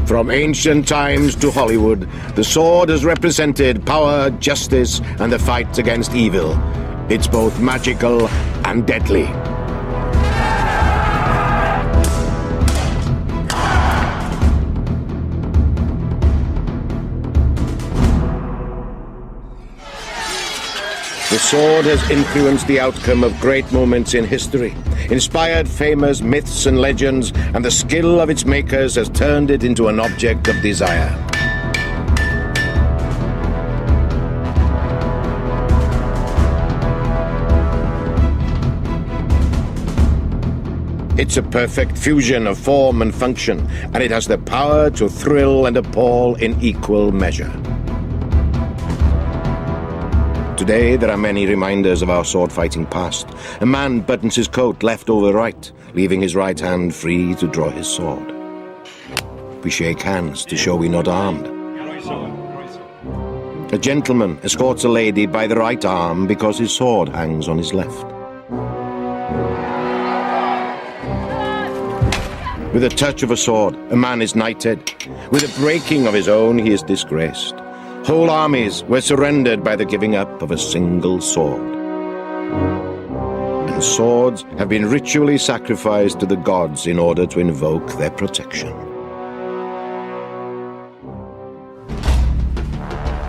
From ancient times to Hollywood, the sword has represented power, justice, and the fight against evil. It's both magical and deadly. The sword has influenced the outcome of great moments in history, inspired famous myths and legends, and the skill of its makers has turned it into an object of desire. It's a perfect fusion of form and function, and it has the power to thrill and appall in equal measure. Today, there are many reminders of our sword-fighting past. A man buttons his coat left over right, leaving his right hand free to draw his sword. We shake hands to show we're not armed. A gentleman escorts a lady by the right arm because his sword hangs on his left. With a touch of a sword, a man is knighted. With a breaking of his own, he is disgraced. Whole armies were surrendered by the giving up of a single sword. And swords have been ritually sacrificed to the gods in order to invoke their protection.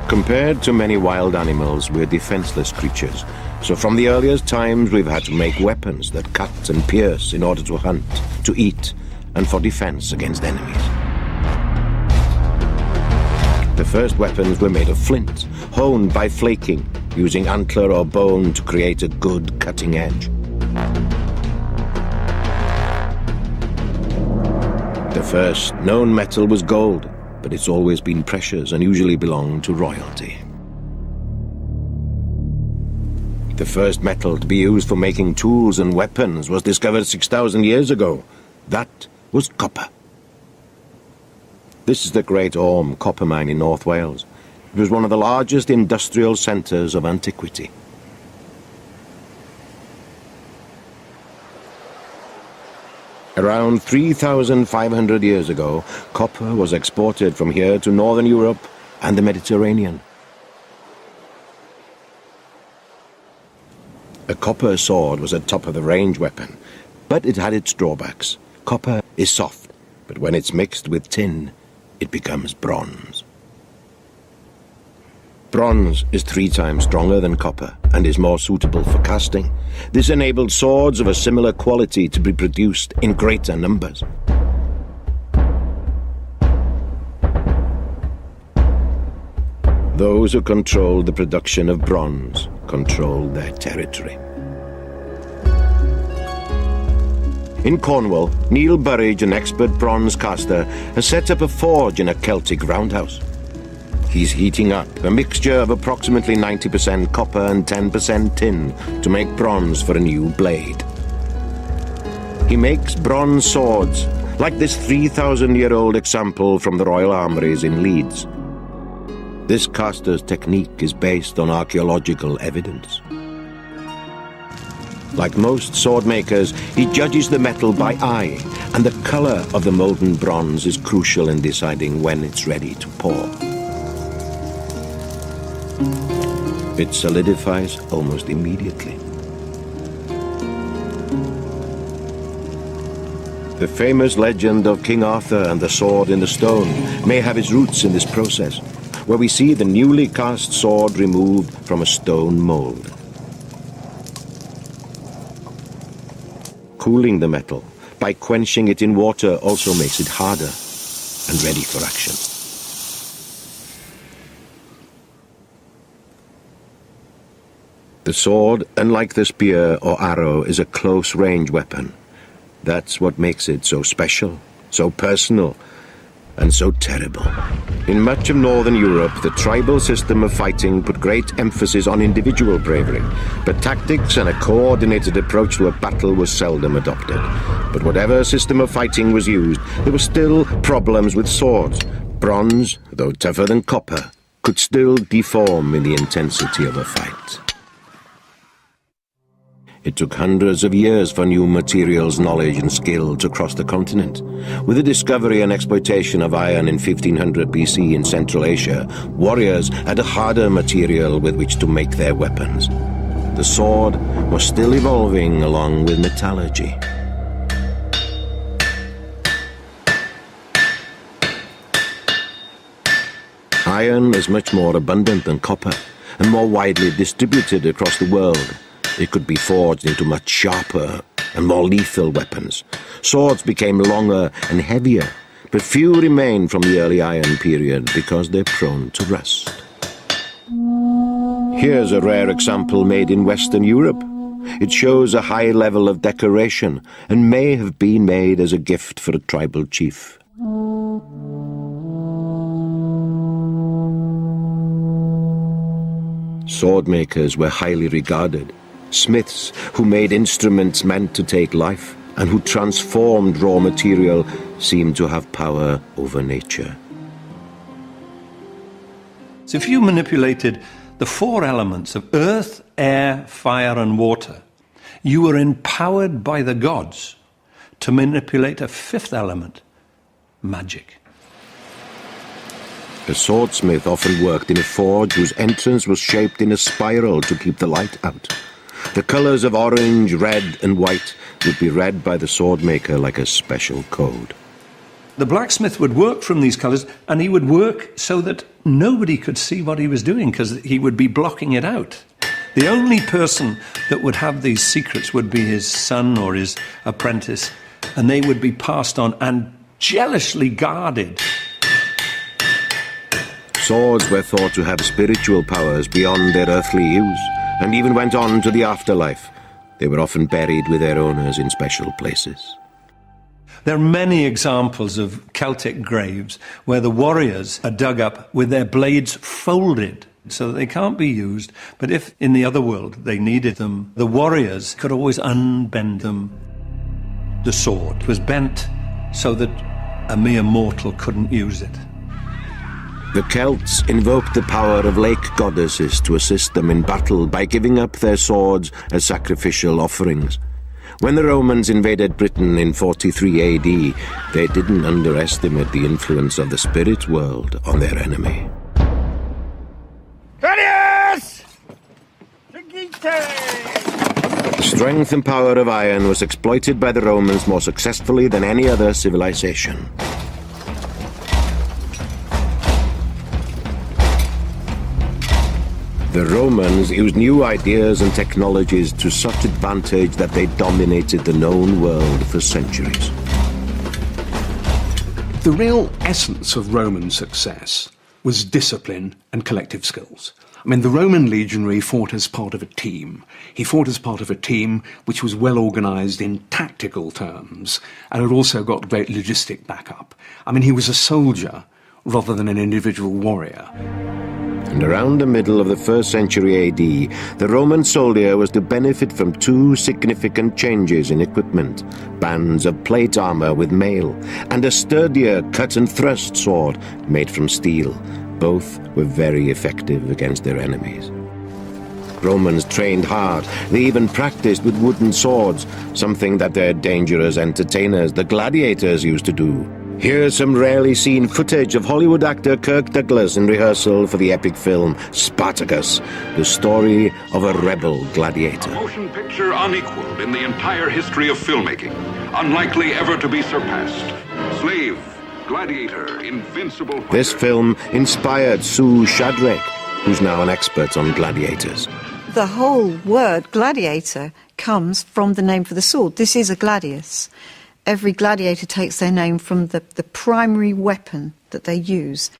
Compared to many wild animals, we're defenseless creatures. So from the earliest times, we've had to make weapons that cut and pierce in order to hunt, to eat, and for defense against enemies. The first weapons were made of flint, honed by flaking, using antler or bone to create a good cutting edge. The first known metal was gold, but it's always been precious and usually belonged to royalty. The first metal to be used for making tools and weapons was discovered 6,000 years ago. That was copper. This is the Great Orme copper mine in North Wales. It was one of the largest industrial centres of antiquity. Around 3,500 years ago, copper was exported from here to Northern Europe and the Mediterranean. A copper sword was a top-of-the-range weapon, but it had its drawbacks. Copper is soft, but when it's mixed with tin, it becomes bronze. Bronze is 3 times stronger than copper and is more suitable for casting. This enabled swords of a similar quality to be produced in greater numbers. Those who controlled the production of bronze controlled their territory. In Cornwall, Neil Burridge, an expert bronze caster, has set up a forge in a Celtic roundhouse. He's heating up a mixture of approximately 90% copper and 10% tin to make bronze for a new blade. He makes bronze swords, like this 3,000-year-old example from the Royal Armouries in Leeds. This caster's technique is based on archaeological evidence. Like most sword makers, he judges the metal by eye, and the color of the molten bronze is crucial in deciding when it's ready to pour. It solidifies almost immediately. The famous legend of King Arthur and the sword in the stone may have its roots in this process, where we see the newly cast sword removed from a stone mold. Cooling the metal by quenching it in water also makes it harder and ready for action. The sword, unlike the spear or arrow, is a close-range weapon. That's what makes it so special, so personal, and so terrible. In much of Northern Europe, the tribal system of fighting put great emphasis on individual bravery, but tactics and a coordinated approach to a battle was seldom adopted. But whatever system of fighting was used, there were still problems with swords. Bronze, though tougher than copper, could still deform in the intensity of a fight. It took hundreds of years for new materials, knowledge and skill to cross the continent. With the discovery and exploitation of iron in 1500 BC in Central Asia, warriors had a harder material with which to make their weapons. The sword was still evolving along with metallurgy. Iron is much more abundant than copper and more widely distributed across the world. It could be forged into much sharper and more lethal weapons. Swords became longer and heavier, but few remain from the early Iron period because they're prone to rust. Here's a rare example made in Western Europe. It shows a high level of decoration and may have been made as a gift for a tribal chief. Sword makers were highly regarded. Smiths who made instruments meant to take life and who transformed raw material seemed to have power over nature. So if you manipulated the four elements of earth, air, fire and water, you were empowered by the gods to manipulate a fifth element, magic. A swordsmith often worked in a forge whose entrance was shaped in a spiral to keep the light out. The colours of orange, red and white would be read by the swordmaker like a special code. The blacksmith would work from these colours, and he would work so that nobody could see what he was doing because he would be blocking it out. The only person that would have these secrets would be his son or his apprentice, and they would be passed on and jealously guarded. Swords were thought to have spiritual powers beyond their earthly use, and even went on to the afterlife. They were often buried with their owners in special places. There are many examples of Celtic graves where the warriors are dug up with their blades folded so that they can't be used, but if in the other world they needed them, the warriors could always unbend them. The sword was bent so that a mere mortal couldn't use it. The Celts invoked the power of lake goddesses to assist them in battle by giving up their swords as sacrificial offerings. When the Romans invaded Britain in 43 AD, they didn't underestimate the influence of the spirit world on their enemy. Gladius! The strength and power of iron was exploited by the Romans more successfully than any other civilization. The Romans used new ideas and technologies to such advantage that they dominated the known world for centuries. The real essence of Roman success was discipline and collective skills. I mean, the Roman legionary fought as part of a team. He fought as part of a team which was well organised in tactical terms, and had also got great logistic backup. I mean, he was a soldier rather than an individual warrior. And around the middle of the 1st century AD, the Roman soldier was to benefit from two significant changes in equipment: bands of plate armor with mail, and a sturdier cut and thrust sword made from steel. Both were very effective against their enemies. Romans trained hard. They even practiced with wooden swords, something that their dangerous entertainers, the gladiators, used to do. Here's some rarely seen footage of Hollywood actor Kirk Douglas in rehearsal for the epic film Spartacus, the story of a rebel gladiator. A motion picture unequaled in the entire history of filmmaking, unlikely ever to be surpassed. Slave, gladiator, invincible... This film inspired Sue Shadrach, who's now an expert on gladiators. The whole word gladiator comes from the name for the sword. This is a gladius. Every gladiator takes their name from the primary weapon that they use.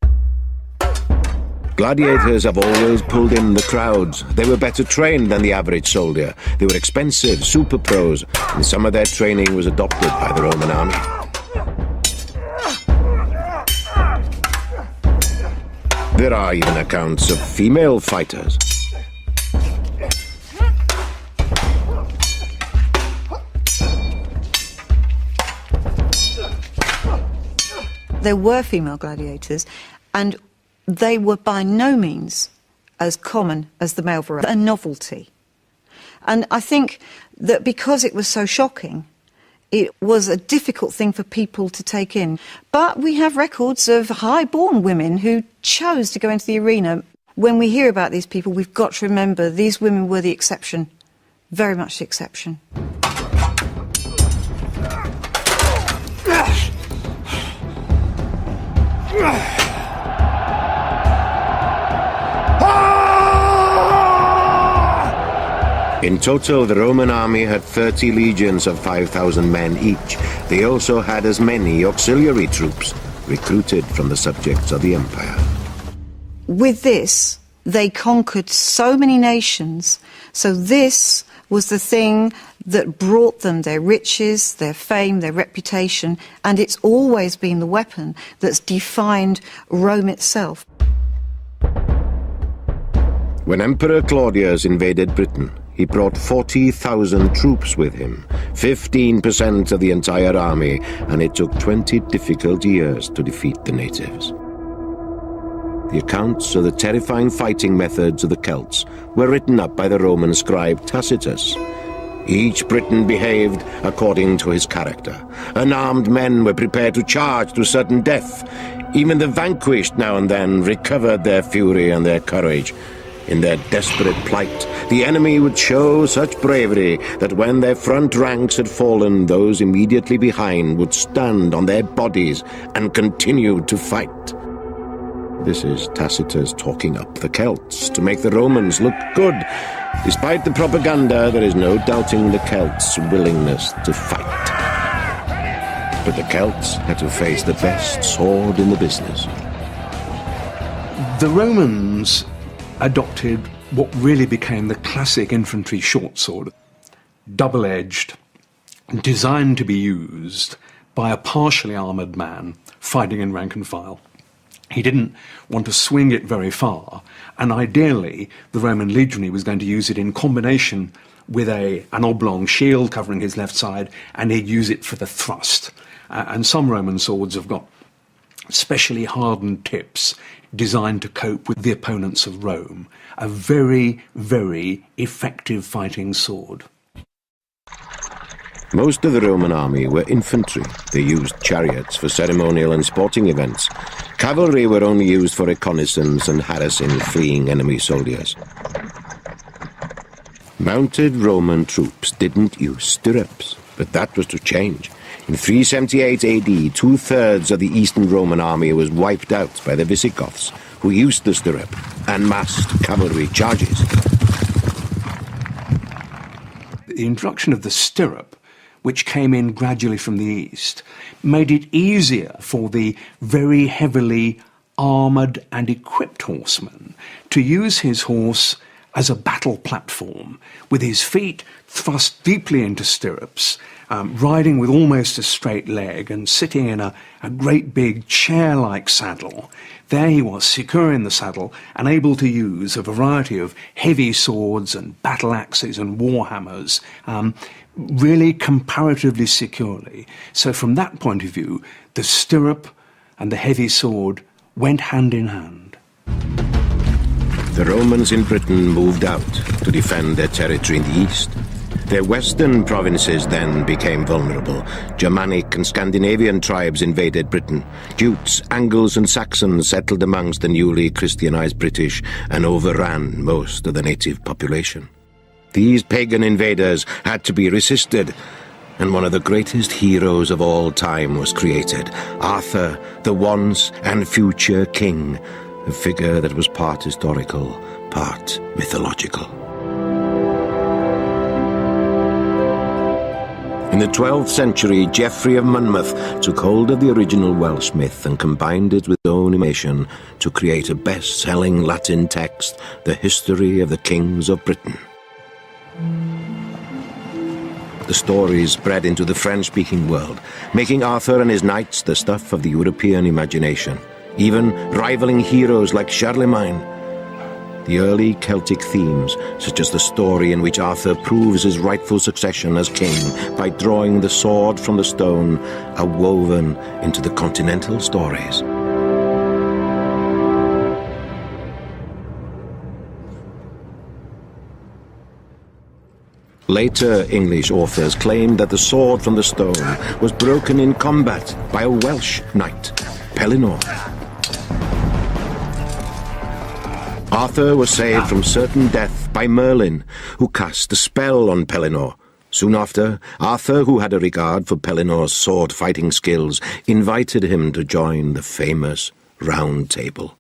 Gladiators have always pulled in the crowds. They were better trained than the average soldier. They were expensive, super pros, and some of their training was adopted by the Roman army. There are even accounts of female fighters. There were female gladiators, and they were by no means as common as the male variety, a novelty. And I think that because it was so shocking, it was a difficult thing for people to take in. But we have records of high-born women who chose to go into the arena. When we hear about these people, we've got to remember these women were the exception, very much the exception. In total, the Roman army had 30 legions of 5,000 men each. They also had as many auxiliary troops recruited from the subjects of the empire. With this, they conquered so many nations, so this was the thing that brought them their riches, their fame, their reputation, and it's always been the weapon that's defined Rome itself. When Emperor Claudius invaded Britain, he brought 40,000 troops with him, 15% of the entire army, and it took 20 difficult years to defeat the natives. The accounts of the terrifying fighting methods of the Celts were written up by the Roman scribe Tacitus. Each Briton behaved according to his character. Unarmed men were prepared to charge to certain death. Even the vanquished now and then recovered their fury and their courage. In their desperate plight, the enemy would show such bravery that when their front ranks had fallen, those immediately behind would stand on their bodies and continue to fight. This is Tacitus talking up the Celts to make the Romans look good. Despite the propaganda, there is no doubting the Celts' willingness to fight. But the Celts had to face the best sword in the business. The Romans adopted what really became the classic infantry short sword, double-edged, designed to be used by a partially armoured man fighting in rank and file. He didn't want to swing it very far, and ideally the Roman legionary was going to use it in combination with an oblong shield covering his left side, and he'd use it for the thrust. And some Roman swords have got specially hardened tips designed to cope with the opponents of Rome. A very, very effective fighting sword. Most of the Roman army were infantry. They used chariots for ceremonial and sporting events. Cavalry were only used for reconnaissance and harassing fleeing enemy soldiers. Mounted Roman troops didn't use stirrups, but that was to change. In 378 AD, two-thirds of the Eastern Roman army was wiped out by the Visigoths, who used the stirrup and massed cavalry charges. The introduction of the stirrup, which came in gradually from the east, made it easier for the very heavily armoured and equipped horseman to use his horse as a battle platform, with his feet thrust deeply into stirrups, riding with almost a straight leg and sitting in a great big chair-like saddle. There he was, secure in the saddle and able to use a variety of heavy swords and battle axes and war hammers, really comparatively securely. So from that point of view, the stirrup and the heavy sword went hand in hand. The Romans in Britain moved out to defend their territory in the east. Their western provinces then became vulnerable. Germanic and Scandinavian tribes invaded Britain. Jutes, Angles and Saxons settled amongst the newly Christianized British and overran most of the native population. These pagan invaders had to be resisted, and one of the greatest heroes of all time was created, Arthur, the once and future king, a figure that was part historical, part mythological. In the 12th century, Geoffrey of Monmouth took hold of the original Welsh myth and combined it with his own imagination to create a best-selling Latin text, The History of the Kings of Britain. The stories spread into the French-speaking world, making Arthur and his knights the stuff of the European imagination, even rivaling heroes like Charlemagne. The early Celtic themes, such as the story in which Arthur proves his rightful succession as king by drawing the sword from the stone, are woven into the continental stories. Later English authors claimed that the sword from the stone was broken in combat by a Welsh knight, Pellinor. Arthur was saved from certain death by Merlin, who cast a spell on Pellinor. Soon after, Arthur, who had a regard for Pellinor's sword-fighting skills, invited him to join the famous Round Table.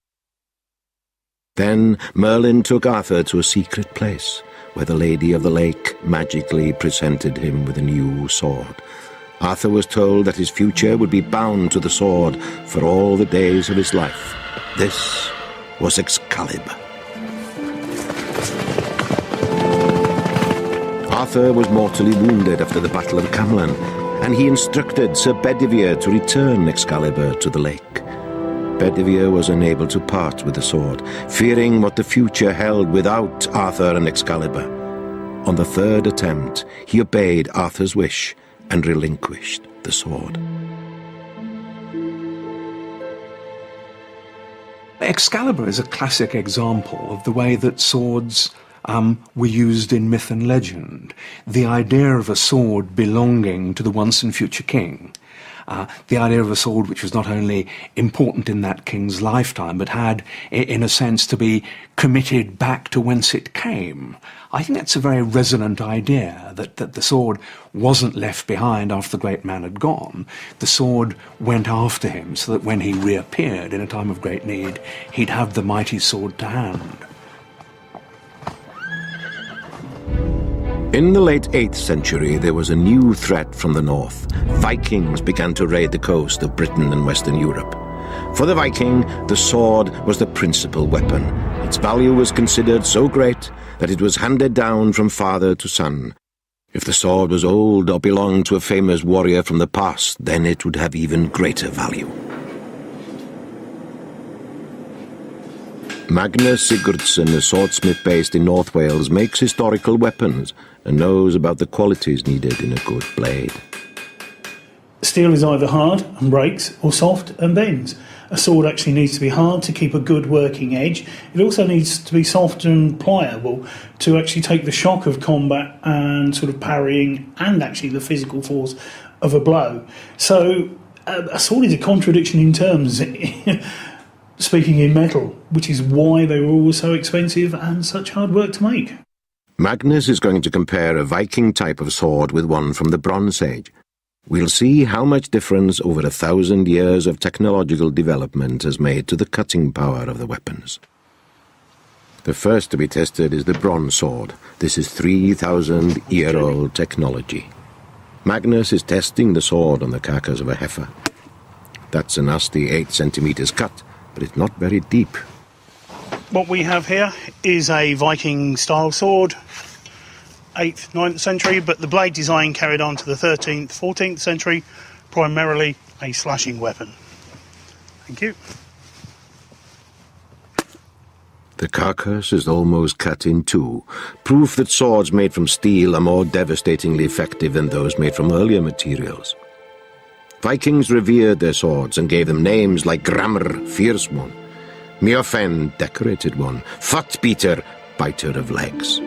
Then Merlin took Arthur to a secret place, where the Lady of the Lake magically presented him with a new sword. Arthur was told that his future would be bound to the sword for all the days of his life. This was Excalibur. Arthur was mortally wounded after the Battle of Camlan, and he instructed Sir Bedivere to return Excalibur to the lake. Bedivere was unable to part with the sword, fearing what the future held without Arthur and Excalibur. On the third attempt, he obeyed Arthur's wish and relinquished the sword. Excalibur is a classic example of the way that swords were used in myth and legend. The idea of a sword belonging to the once and future king. The idea of a sword which was not only important in that king's lifetime, but had, in a sense, to be committed back to whence it came. I think that's a very resonant idea, that the sword wasn't left behind after the great man had gone. The sword went after him so that when he reappeared in a time of great need, he'd have the mighty sword to hand. In the late 8th century, there was a new threat from the north. Vikings began to raid the coast of Britain and Western Europe. For the Viking, the sword was the principal weapon. Its value was considered so great that it was handed down from father to son. If the sword was old or belonged to a famous warrior from the past, then it would have even greater value. Magnus Sigurdsson, a swordsmith based in North Wales, makes historical weapons and knows about the qualities needed in a good blade. Steel is either hard and breaks or soft and bends. A sword actually needs to be hard to keep a good working edge. It also needs to be soft and pliable to actually take the shock of combat and sort of parrying and actually the physical force of a blow. So a sword is a contradiction in terms, speaking in metal, which is why they were always so expensive and such hard work to make. Magnus is going to compare a Viking type of sword with one from the Bronze Age. We'll see how much difference over 1,000 years of technological development has made to the cutting power of the weapons. The first to be tested is the bronze sword. This is 3,000-year-old technology. Magnus is testing the sword on the carcass of a heifer. That's a nasty 8 centimeters cut, but it's not very deep. What we have here is a Viking-style sword, 8th, 9th century, but the blade design carried on to the 13th, 14th century, primarily a slashing weapon. Thank you. The carcass is almost cut in two, proof that swords made from steel are more devastatingly effective than those made from earlier materials. Vikings revered their swords and gave them names like Gramr, fierce one, Mjolnir, decorated one, Fotbiter, biter of legs.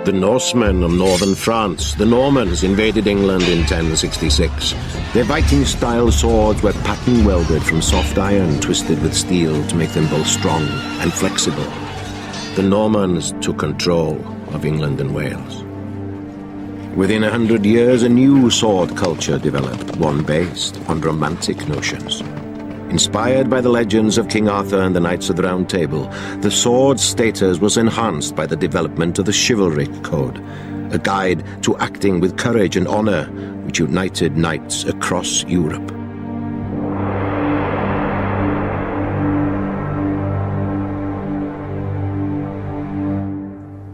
The Norsemen of northern France, the Normans, invaded England in 1066. Their Viking-style swords were pattern-welded from soft iron twisted with steel to make them both strong and flexible. The Normans took control of England and Wales. Within 100 years, a new sword culture developed, one based on romantic notions. Inspired by the legends of King Arthur and the Knights of the Round Table, the sword's status was enhanced by the development of the chivalric code, a guide to acting with courage and honor which united knights across Europe.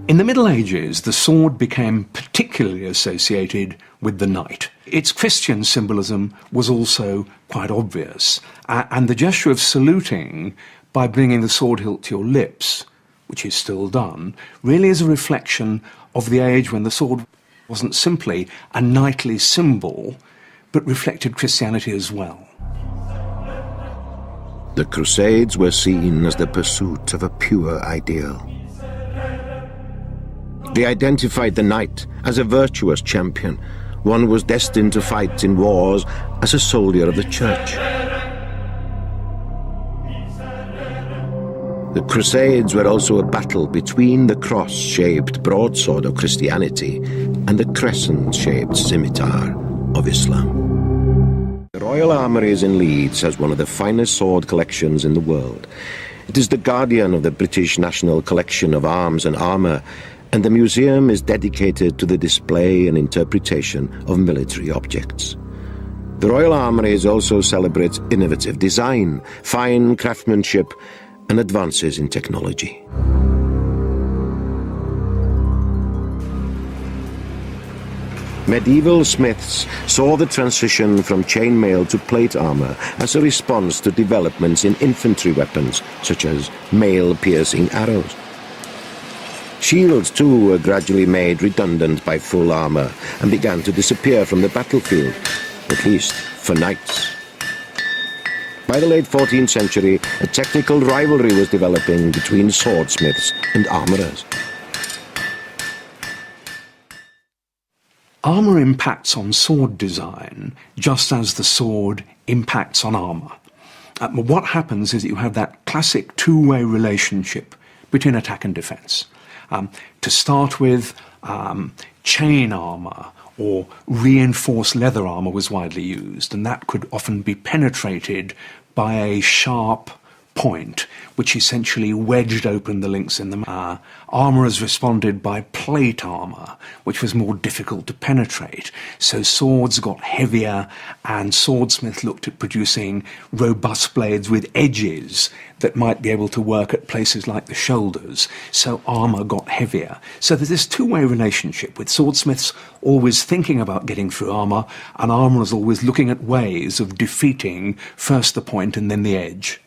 In the Middle Ages, the sword became particularly associated with the knight. Its Christian symbolism was also quite obvious, and the gesture of saluting by bringing the sword hilt to your lips, which is still done, really is a reflection of the age when the sword wasn't simply a knightly symbol, but reflected Christianity as well. The Crusades were seen as the pursuit of a pure ideal. They identified the knight as a virtuous champion. One was destined to fight in wars as a soldier of the church. The Crusades were also a battle between the cross-shaped broadsword of Christianity and the crescent-shaped scimitar of Islam. The Royal Armouries in Leeds has one of the finest sword collections in the world. It is the guardian of the British National Collection of Arms and Armour, and the museum is dedicated to the display and interpretation of military objects. The Royal Armouries also celebrates innovative design, fine craftsmanship, and advances in technology. Medieval smiths saw the transition from chainmail to plate armour as a response to developments in infantry weapons, such as mail-piercing arrows. Shields, too, were gradually made redundant by full armour and began to disappear from the battlefield, at least for knights. By the late 14th century, a technical rivalry was developing between swordsmiths and armourers. Armour impacts on sword design just as the sword impacts on armour. What happens is that you have that classic two-way relationship between attack and defence. To start with, chain armour or reinforced leather armour was widely used, and that could often be penetrated by a sharp point, which essentially wedged open the links in the armourers responded by plate armour, which was more difficult to penetrate. So swords got heavier, and swordsmiths looked at producing robust blades with edges that might be able to work at places like the shoulders. So armour got heavier. So there's this two-way relationship with swordsmiths always thinking about getting through armour, and armourers always looking at ways of defeating first the point and then the edge.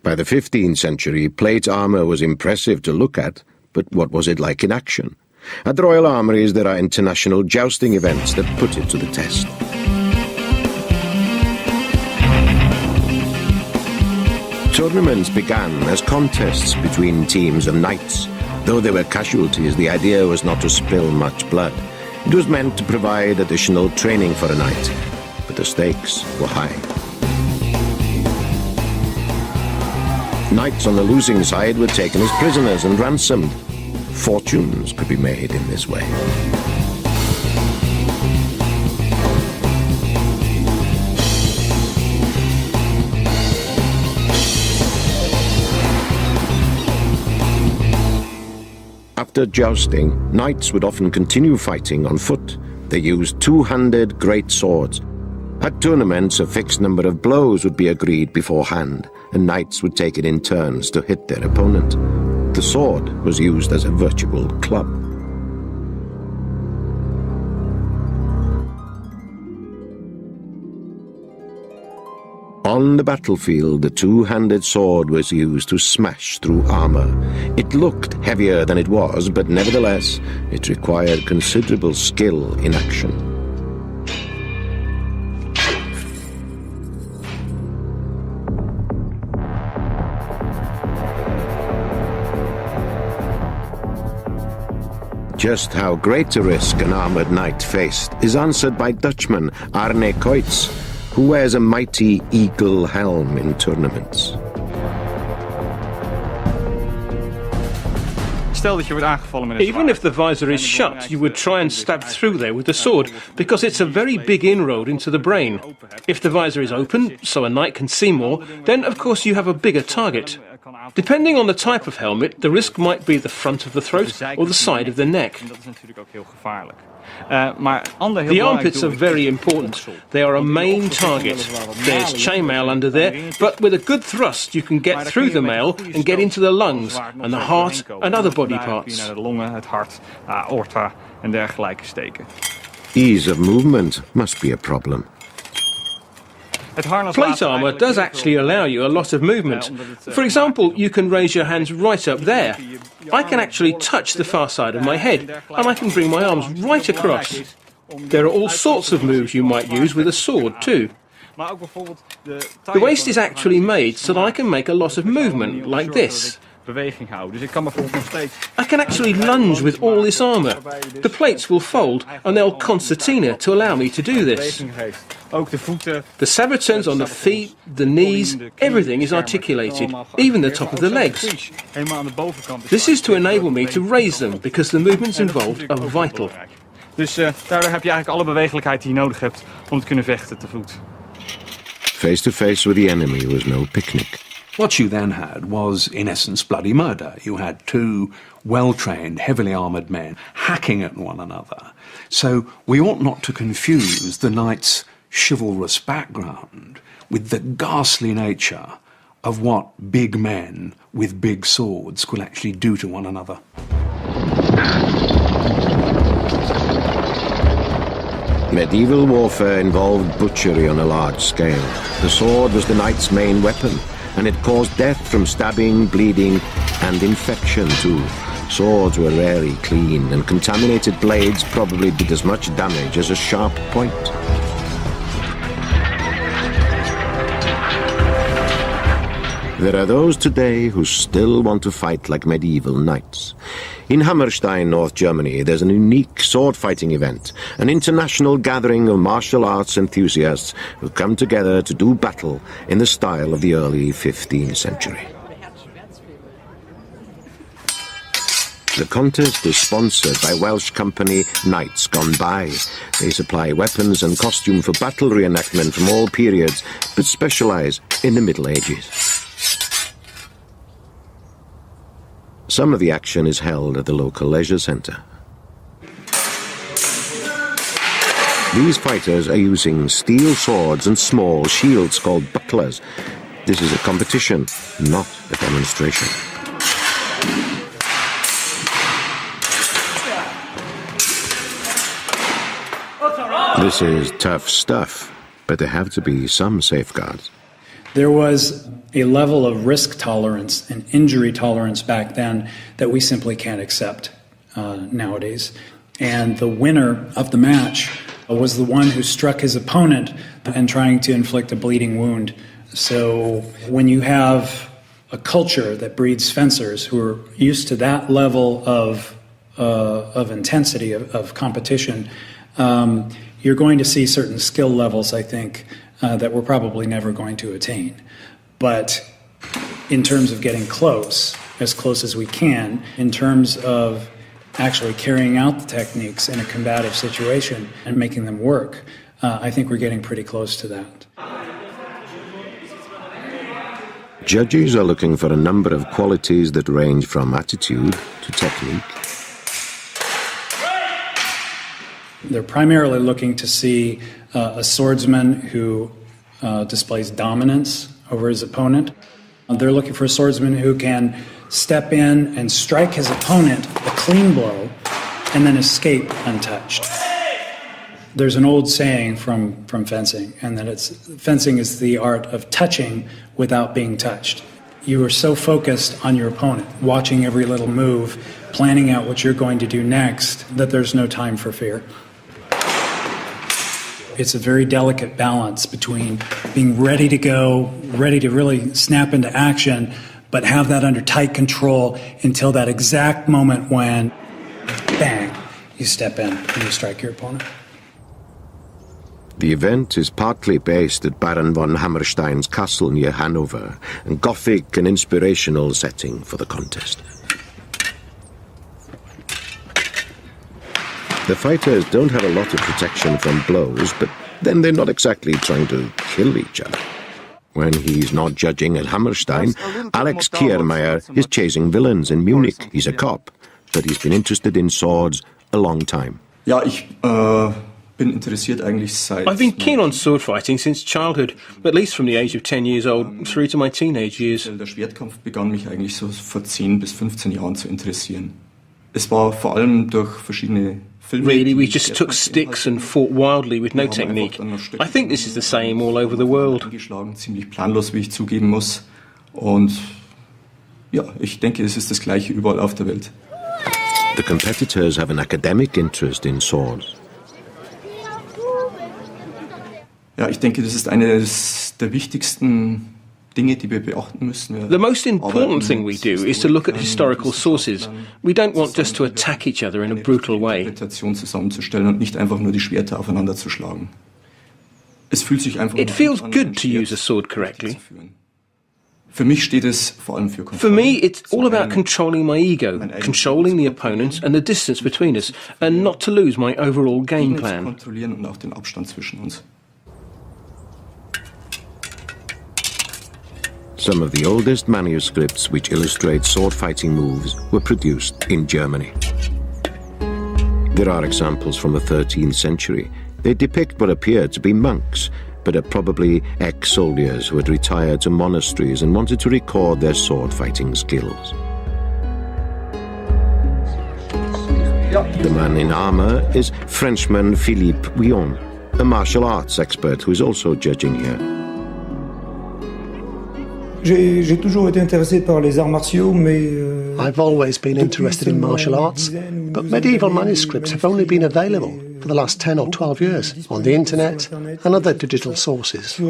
By the 15th century, plate armour was impressive to look at, but what was it like in action? At the Royal Armouries there are international jousting events that put it to the test. Tournaments began as contests between teams of knights. Though there were casualties, the idea was not to spill much blood. It was meant to provide additional training for a knight, but the stakes were high. Knights on the losing side were taken as prisoners and ransomed. Fortunes could be made in this way. After jousting, knights would often continue fighting on foot. They used two-handed great swords. At tournaments, a fixed number of blows would be agreed beforehand, and knights would take it in turns to hit their opponent. The sword was used as a virtual club. On the battlefield, the two-handed sword was used to smash through armour. It looked heavier than it was, but nevertheless, it required considerable skill in action. Just how great a risk an armoured knight faced is answered by Dutchman Arne Koits, who wears a mighty eagle helm in tournaments. Even if the visor is shut, you would try and stab through there with the sword, because it's a very big inroad into the brain. If the visor is open, so a knight can see more, then of course you have a bigger target. Depending on the type of helmet, the risk might be the front of the throat or the side of the neck. The armpits are very important. They are a main target. There's chainmail under there, but with a good thrust you can get through the mail and get into the lungs and the heart and other body parts. Ease of movement must be a problem. Plate armour does actually allow you a lot of movement. For example, you can raise your hands right up there. I can actually touch the far side of my head, and I can bring my arms right across. There are all sorts of moves you might use with a sword too. The waist is actually made so that I can make a lot of movement, like this. I can actually lunge with all this armour. The plates will fold and they'll concertina to allow me to do this. The sabretons on the feet, the knees, everything is articulated, even the top of the legs. This is to enable me to raise them because the movements involved are vital. Dus daardoor heb je eigenlijk alle bewegelijkheid die je nodig hebt om te kunnen vechten te voet. Face to face with the enemy was no picnic. What you then had was, in essence, bloody murder. You had two well-trained, heavily armoured men hacking at one another. So we ought not to confuse the knight's chivalrous background with the ghastly nature of what big men with big swords could actually do to one another. Medieval warfare involved butchery on a large scale. The sword was the knight's main weapon, and it caused death from stabbing, bleeding, and infection too. Swords were rarely clean, and contaminated blades probably did as much damage as a sharp point. There are those today who still want to fight like medieval knights. In Hammerstein, North Germany, there's an unique sword-fighting event, an international gathering of martial arts enthusiasts who come together to do battle in the style of the early 15th century. The contest is sponsored by Welsh company Knights Gone By. They supply weapons and costume for battle reenactment from all periods, but specialise in the Middle Ages. Some of the action is held at the local leisure centre. These fighters are using steel swords and small shields called bucklers. This is a competition, not a demonstration. This is tough stuff, but there have to be some safeguards. There was a level of risk tolerance and injury tolerance back then that we simply can't accept nowadays. And the winner of the match was the one who struck his opponent and trying to inflict a bleeding wound. So when you have a culture that breeds fencers who are used to that level of intensity, of competition, you're going to see certain skill levels, I think, that we're probably never going to attain. But in terms of getting close as we can, in terms of actually carrying out the techniques in a combative situation and making them work, I think we're getting pretty close to that. Judges are looking for a number of qualities that range from attitude to technique. They're primarily looking to see a swordsman who displays dominance over his opponent. They're looking for a swordsman who can step in and strike his opponent a clean blow and then escape untouched. There's an old saying from fencing, and that fencing is the art of touching without being touched. You are so focused on your opponent, watching every little move, planning out what you're going to do next, that there's no time for fear. It's a very delicate balance between being ready to go, ready to really snap into action, but have that under tight control until that exact moment when, bang, you step in and you strike your opponent. The event is partly based at Baron von Hammerstein's castle near Hanover, a Gothic and inspirational setting for the contest. The fighters don't have a lot of protection from blows, but then they're not exactly trying to kill each other. When he's not judging at Hammerstein, Alex Kiermeier is chasing villains in Munich. He's a cop, but he's been interested in swords a long time. I've been keen on sword fighting since childhood, at least from the age of 10 years old through to my teenage years. Der Schwertkampf begann mich eigentlich so vor 10 bis 15 Jahren zu interessieren. Es war vor allem durch verschiedene Really, we just took sticks and fought wildly with no technique. I think this is the same all over the world. Ziemlich planlos, wie ich zugeben muss. Und ja, ich denke, es ist das Gleiche überall auf der Welt. The competitors have an academic interest in swords. Ja, ich denke, das ist eines der wichtigsten Dinge, die wir beachten müssen. The most important thing we do is to look at historical sources. We don't want just to attack each other in a brutal way. Interpretation zusammenzustellen und nicht einfach nur die Schwerter aufeinander zu schlagen. Es fühlt sich einfach It feels good to use a sword correctly. Für mich steht es vor allem für For me, it's all about controlling my ego, controlling the opponent and the distance between us, and not to lose my overall game plan. Kontrollieren und auch den Abstand zwischen uns. Some of the oldest manuscripts which illustrate sword-fighting moves were produced in Germany. There are examples from the 13th century. They depict what appear to be monks, but are probably ex-soldiers who had retired to monasteries and wanted to record their sword-fighting skills. The man in armour is Frenchman Philippe Guillon, a martial arts expert who is also judging here. J'ai toujours été intéressé par les arts martiaux, mais I've always been interested in martial arts, but medieval manuscripts have only been available for the last 10 or 12 years on the internet and other digital sources. There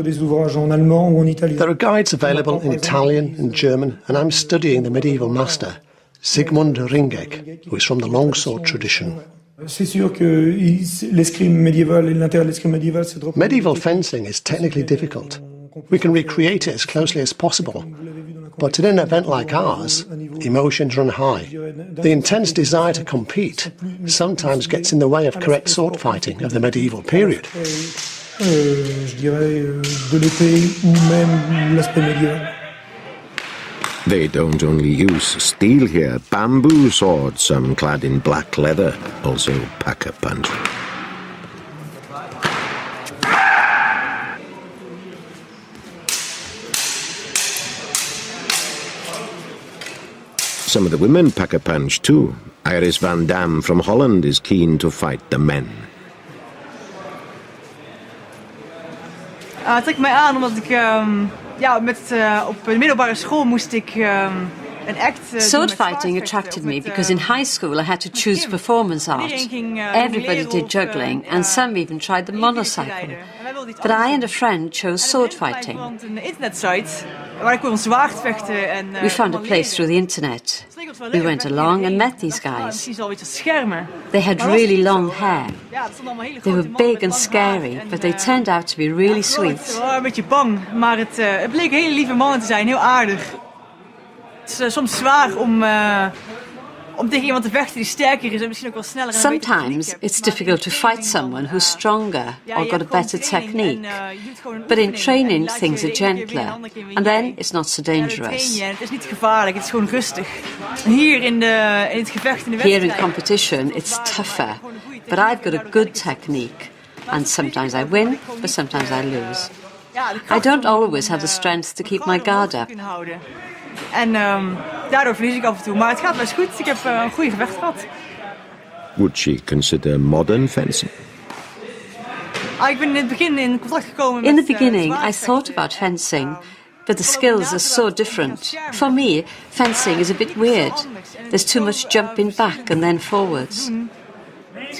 are guides available in Italian and German, and I'm studying the medieval master, Sigmund Ringegg, who is from the longsword tradition. Medieval fencing is technically difficult. We can recreate it as closely as possible. But in an event like ours, emotions run high. The intense desire to compete sometimes gets in the way of correct sword fighting of the medieval period. They don't only use steel here, bamboo swords, some clad in black leather, also pack a punch. Some of the women pack a punch too. Iris van Dam from Holland is keen to fight the men. Het trekt mij aan omdat ik op de middelbare school moest ik een act. Sword fighting attracted me because in high school I had to choose performance art. Everybody did juggling and some even tried the monocycle. But I and a friend chose sword fighting. We found a place through the internet. We went along and met these guys. They had really long hair. They were big and scary, but they turned out to be really sweet. Een beetje bang, maar het bleken hele lieve mannen te zijn, heel aardig. Het is soms zwaar om tegen iemand te vechten die sterker is en misschien ook wel sneller. Sometimes it's difficult to fight someone who's stronger or got a better technique. But in training things are gentler and then it's not so dangerous. Het is niet gevaarlijk, het is gewoon rustig. Hier in het gevecht in de wedstrijd. Here in competition it's tougher, but I've got a good technique and sometimes I win, but sometimes I lose. I don't always have the strength to keep my guard up. En daardoor verlies ik af en toe. Maar het gaat best goed. Ik heb een goede gevecht gehad. Would she consider modern fencing? Ik ben in het begin in contact gekomen met... In the beginning, I thought about fencing, but the skills are so different. For me, fencing is a bit weird. There's too much jumping back and then forwards.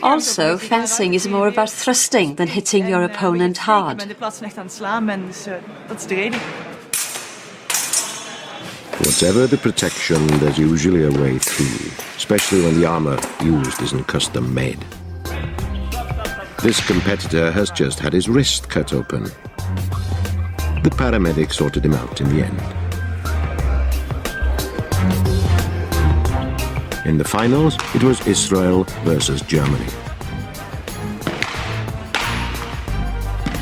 Also, fencing is more about thrusting than hitting your opponent hard. Ik ben de plaats echt aan het slaan ben, dus dat is de reden. Whatever the protection, there's usually a way through, especially when the armour used isn't custom made. This competitor has just had his wrist cut open. The paramedic sorted him out in the end. In the finals, it was Israel versus Germany.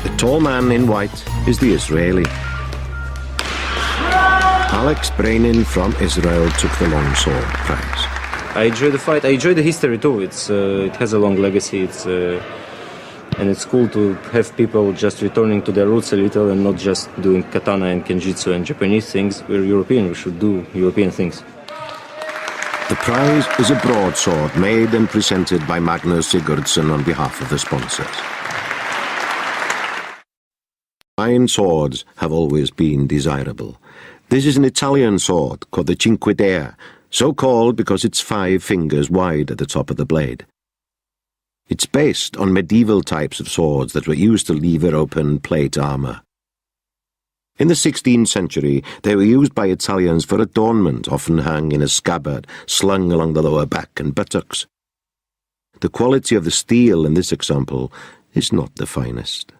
The tall man in white is the Israeli. Alex Brainin from Israel took the longsword prize. I enjoy the fight. I enjoy the history too. It has a long legacy. And it's cool to have people just returning to their roots a little and not just doing katana and kenjutsu and Japanese things. We're European. We should do European things. The prize is a broadsword made and presented by Magnus Sigurdsson on behalf of the sponsors. Fine swords have always been desirable. This is an Italian sword called the Cinque Dea, so called because it's 5 fingers wide at the top of the blade. It's based on medieval types of swords that were used to lever open plate armour. In the 16th century, they were used by Italians for adornment, often hung in a scabbard, slung along the lower back and buttocks. The quality of the steel in this example is not the finest.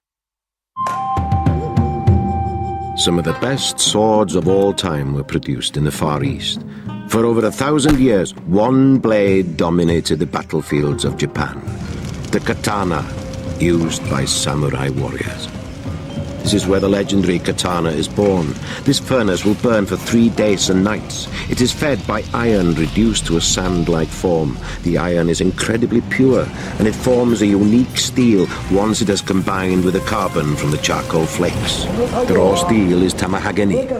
Some of the best swords of all time were produced in the Far East. For over 1,000 years, one blade dominated the battlefields of Japan, the katana, used by samurai warriors. This is where the legendary katana is born. This furnace will burn for 3 days and nights. It is fed by iron reduced to a sand-like form. The iron is incredibly pure, and it forms a unique steel once it has combined with the carbon from the charcoal flakes. The raw steel is tamahagani.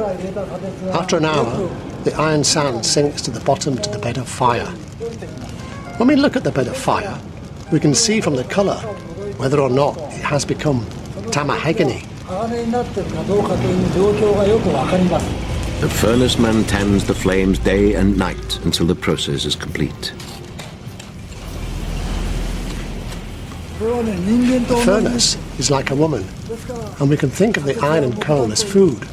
After an hour, the iron sand sinks to the bottom to the bed of fire. When we look at the bed of fire, we can see from the colour whether or not it has become tamahagani. The furnace man tends the flames day and night until the process is complete. The furnace is like a woman, and we can think of the iron and coal as food.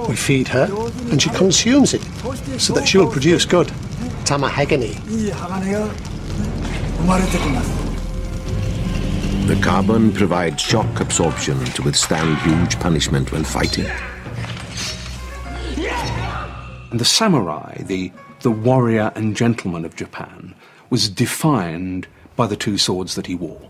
We feed her, and she consumes it, so that she will produce good tamahagani. The carbon provides shock absorption to withstand huge punishment when fighting. And the samurai, the warrior and gentleman of Japan, was defined by the two swords that he wore.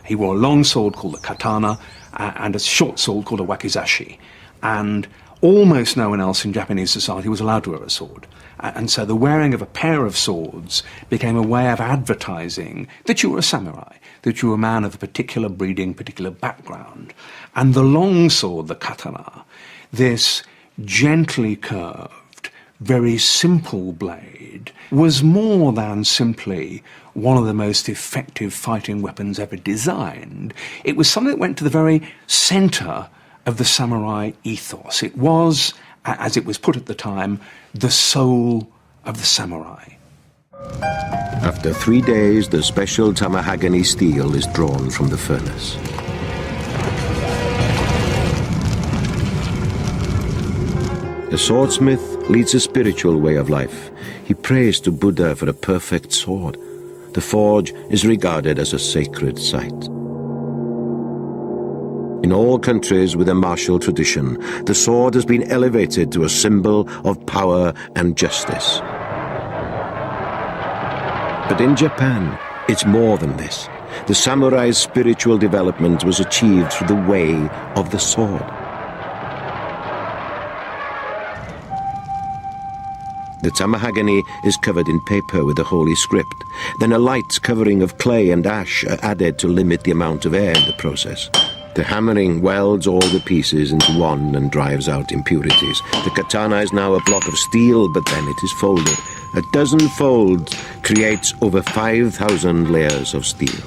He wore a long sword called a katana and a short sword called a wakizashi. And almost no one else in Japanese society was allowed to wear a sword. And so the wearing of a pair of swords became a way of advertising that you were a samurai, that you were a man of a particular breeding, particular background. And the long sword, the katana, this gently curved, very simple blade, was more than simply one of the most effective fighting weapons ever designed. It was something that went to the very centre of the samurai ethos. It was, as it was put at the time, the soul of the samurai. After 3 days, the special tamahagani steel is drawn from the furnace. The swordsmith leads a spiritual way of life. He prays to Buddha for a perfect sword. The forge is regarded as a sacred site. In all countries with a martial tradition, the sword has been elevated to a symbol of power and justice. But in Japan, it's more than this. The samurai's spiritual development was achieved through the way of the sword. The tamahagani is covered in paper with the holy script. Then a light covering of clay and ash are added to limit the amount of air in the process. The hammering welds all the pieces into one and drives out impurities. The katana is now a block of steel, but then it is folded. A dozen folds creates over 5,000 layers of steel.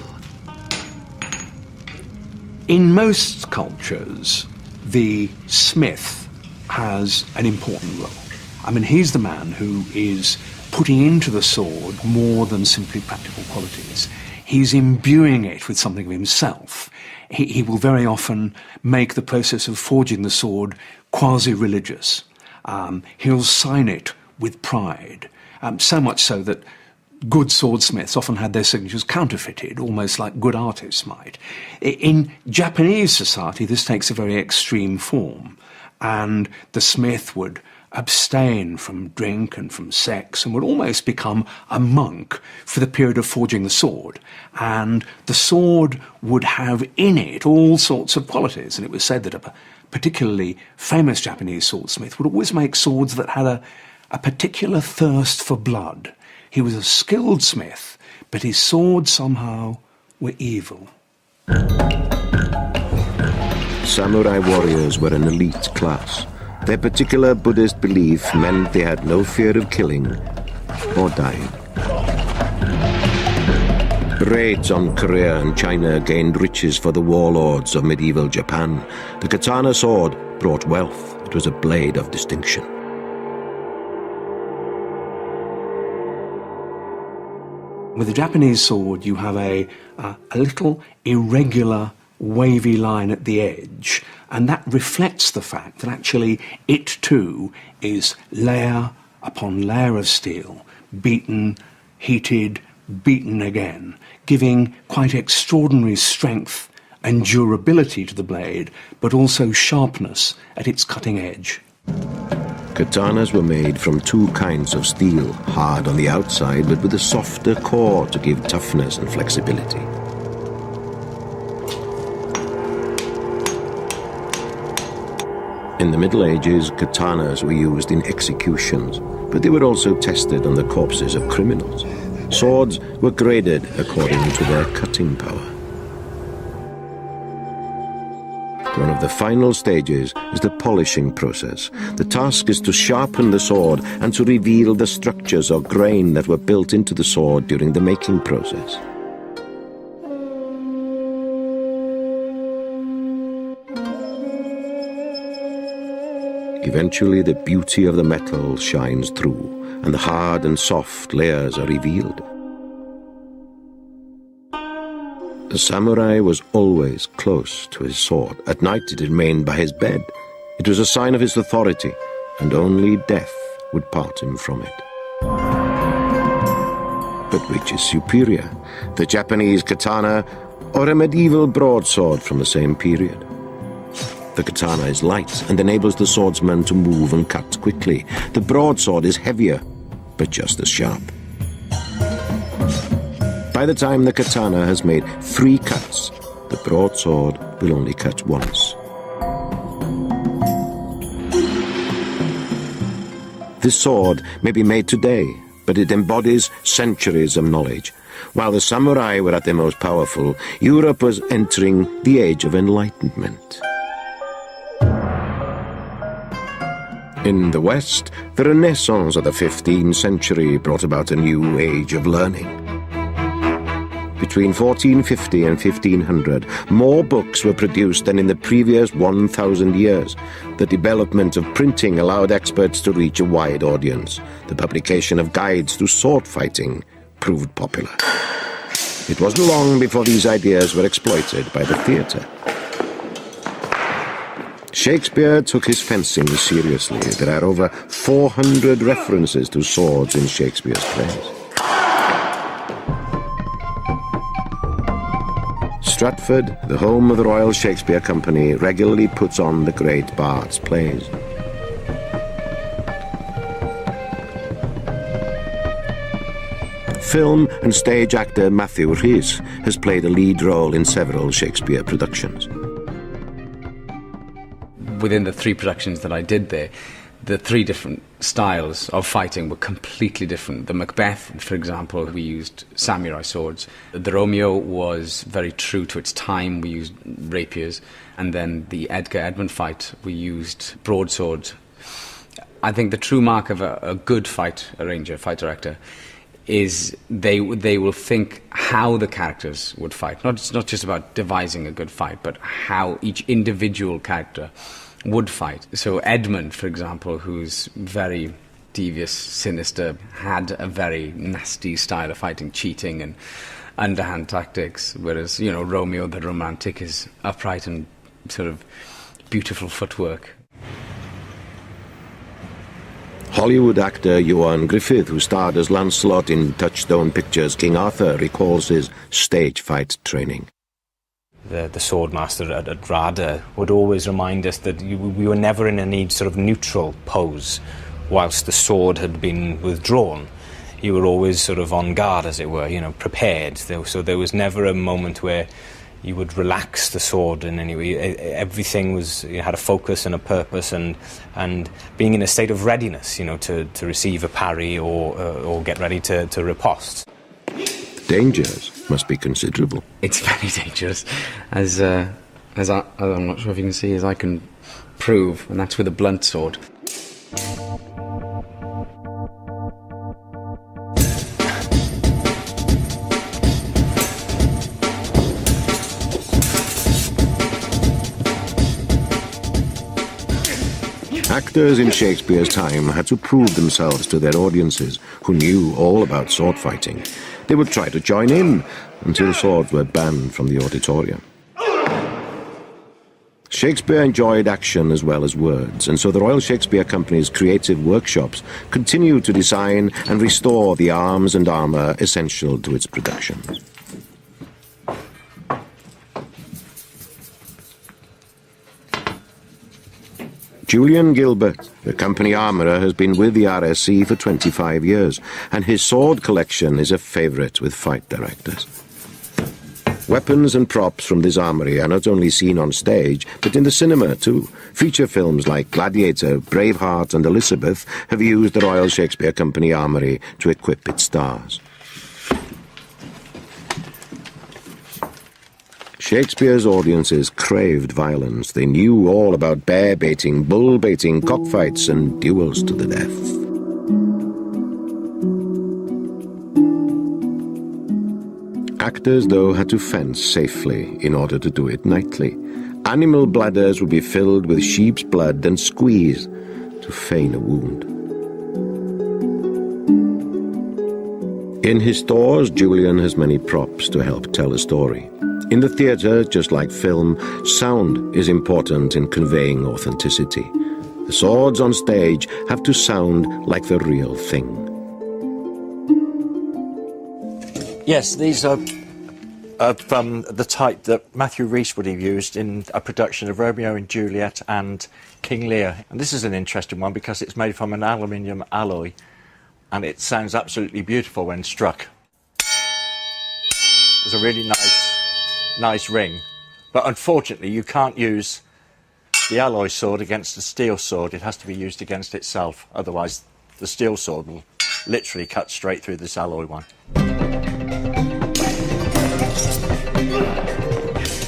In most cultures, the smith has an important role. I mean, he's the man who is putting into the sword more than simply practical qualities. He's imbuing it with something of himself. He will very often make the process of forging the sword quasi-religious. He'll sign it with pride, so much so that good swordsmiths often had their signatures counterfeited, almost like good artists might. In Japanese society, this takes a very extreme form, and the smith would abstain from drink and from sex and would almost become a monk for the period of forging the sword. And the sword would have in it all sorts of qualities. And it was said that a particularly famous Japanese swordsmith would always make swords that had a particular thirst for blood. He was a skilled smith, but his swords somehow were evil. Samurai warriors were an elite class. Their particular Buddhist belief meant they had no fear of killing or dying. Raids on Korea and China gained riches for the warlords of medieval Japan. The katana sword brought wealth. It was a blade of distinction. With the Japanese sword, you have a little irregular wavy line at the edge, and that reflects the fact that actually it too is layer upon layer of steel, beaten, heated, beaten again, giving quite extraordinary strength and durability to the blade, but also sharpness at its cutting edge. Katanas were made from two kinds of steel, hard on the outside but with a softer core to give toughness and flexibility. In the Middle Ages, katanas were used in executions, but they were also tested on the corpses of criminals. Swords were graded according to their cutting power. One of the final stages is the polishing process. The task is to sharpen the sword and to reveal the structures or grain that were built into the sword during the making process. Eventually, the beauty of the metal shines through, and the hard and soft layers are revealed. The samurai was always close to his sword. At night it remained by his bed. It was a sign of his authority, and only death would part him from it. But which is superior, the Japanese katana or a medieval broadsword from the same period? The katana is light and enables the swordsman to move and cut quickly. The broadsword is heavier, but just as sharp. By the time the katana has made 3 cuts, the broadsword will only cut once. This sword may be made today, but it embodies centuries of knowledge. While the samurai were at their most powerful, Europe was entering the age of enlightenment. In the West, the Renaissance of the 15th century brought about a new age of learning. Between 1450 and 1500, more books were produced than in the previous 1,000 years. The development of printing allowed experts to reach a wide audience. The publication of guides to sword fighting proved popular. It wasn't long before these ideas were exploited by the theatre. Shakespeare took his fencing seriously. There are over 400 references to swords in Shakespeare's plays. Stratford, the home of the Royal Shakespeare Company, regularly puts on the great bard's plays. Film and stage actor Matthew Rhys has played a lead role in several Shakespeare productions. Within the 3 productions that I did there, the 3 different styles of fighting were completely different. The Macbeth, for example, we used samurai swords. The Romeo was very true to its time. We used rapiers. And then the Edgar Edmund fight, we used broadswords. I think the true mark of a good fight arranger, fight director, is they will think how the characters would fight. It's not just about devising a good fight, but how each individual character would fight. So Edmund, for example, who's very devious, sinister, had a very nasty style of fighting, cheating and underhand tactics, whereas, Romeo the romantic is upright and sort of beautiful footwork. Hollywood actor Ewan Griffith, who starred as Lancelot in Touchstone Pictures' King Arthur, recalls his stage fight training. The swordmaster at RADA would always remind us that we were never in a sort of neutral pose whilst the sword had been withdrawn. You were always sort of on guard, as it were, prepared. So there was never a moment where you would relax the sword in any way. Everything had a focus and a purpose, and being in a state of readiness, to receive a parry or get ready to riposte. Dangers must be considerable. It's very dangerous, as I'm not sure if you can see, as I can prove, and that's with a blunt sword. Actors in Shakespeare's time had to prove themselves to their audiences, who knew all about sword fighting. They would try to join in until swords were banned from the auditorium. Shakespeare enjoyed action as well as words, and so the Royal Shakespeare Company's creative workshops continued to design and restore the arms and armour essential to its production. Julian Gilbert, the company armourer, has been with the RSC for 25 years, and his sword collection is a favourite with fight directors. Weapons and props from this armoury are not only seen on stage, but in the cinema too. Feature films like Gladiator, Braveheart and Elizabeth have used the Royal Shakespeare Company armoury to equip its stars. Shakespeare's audiences craved violence. They knew all about bear-baiting, bull-baiting, cockfights and duels to the death. Actors, though, had to fence safely in order to do it nightly. Animal bladders would be filled with sheep's blood and squeezed to feign a wound. In his stores, Julian has many props to help tell a story. In the theatre, just like film, sound is important in conveying authenticity. The swords on stage have to sound like the real thing. Yes, these are from the type that Matthew Rhys would have used in a production of Romeo and Juliet and King Lear. And this is an interesting one because it's made from an aluminium alloy and it sounds absolutely beautiful when struck. It's a really nice ring, but unfortunately you can't use the alloy sword against the steel sword. It has to be used against itself, otherwise the steel sword will literally cut straight through this alloy one.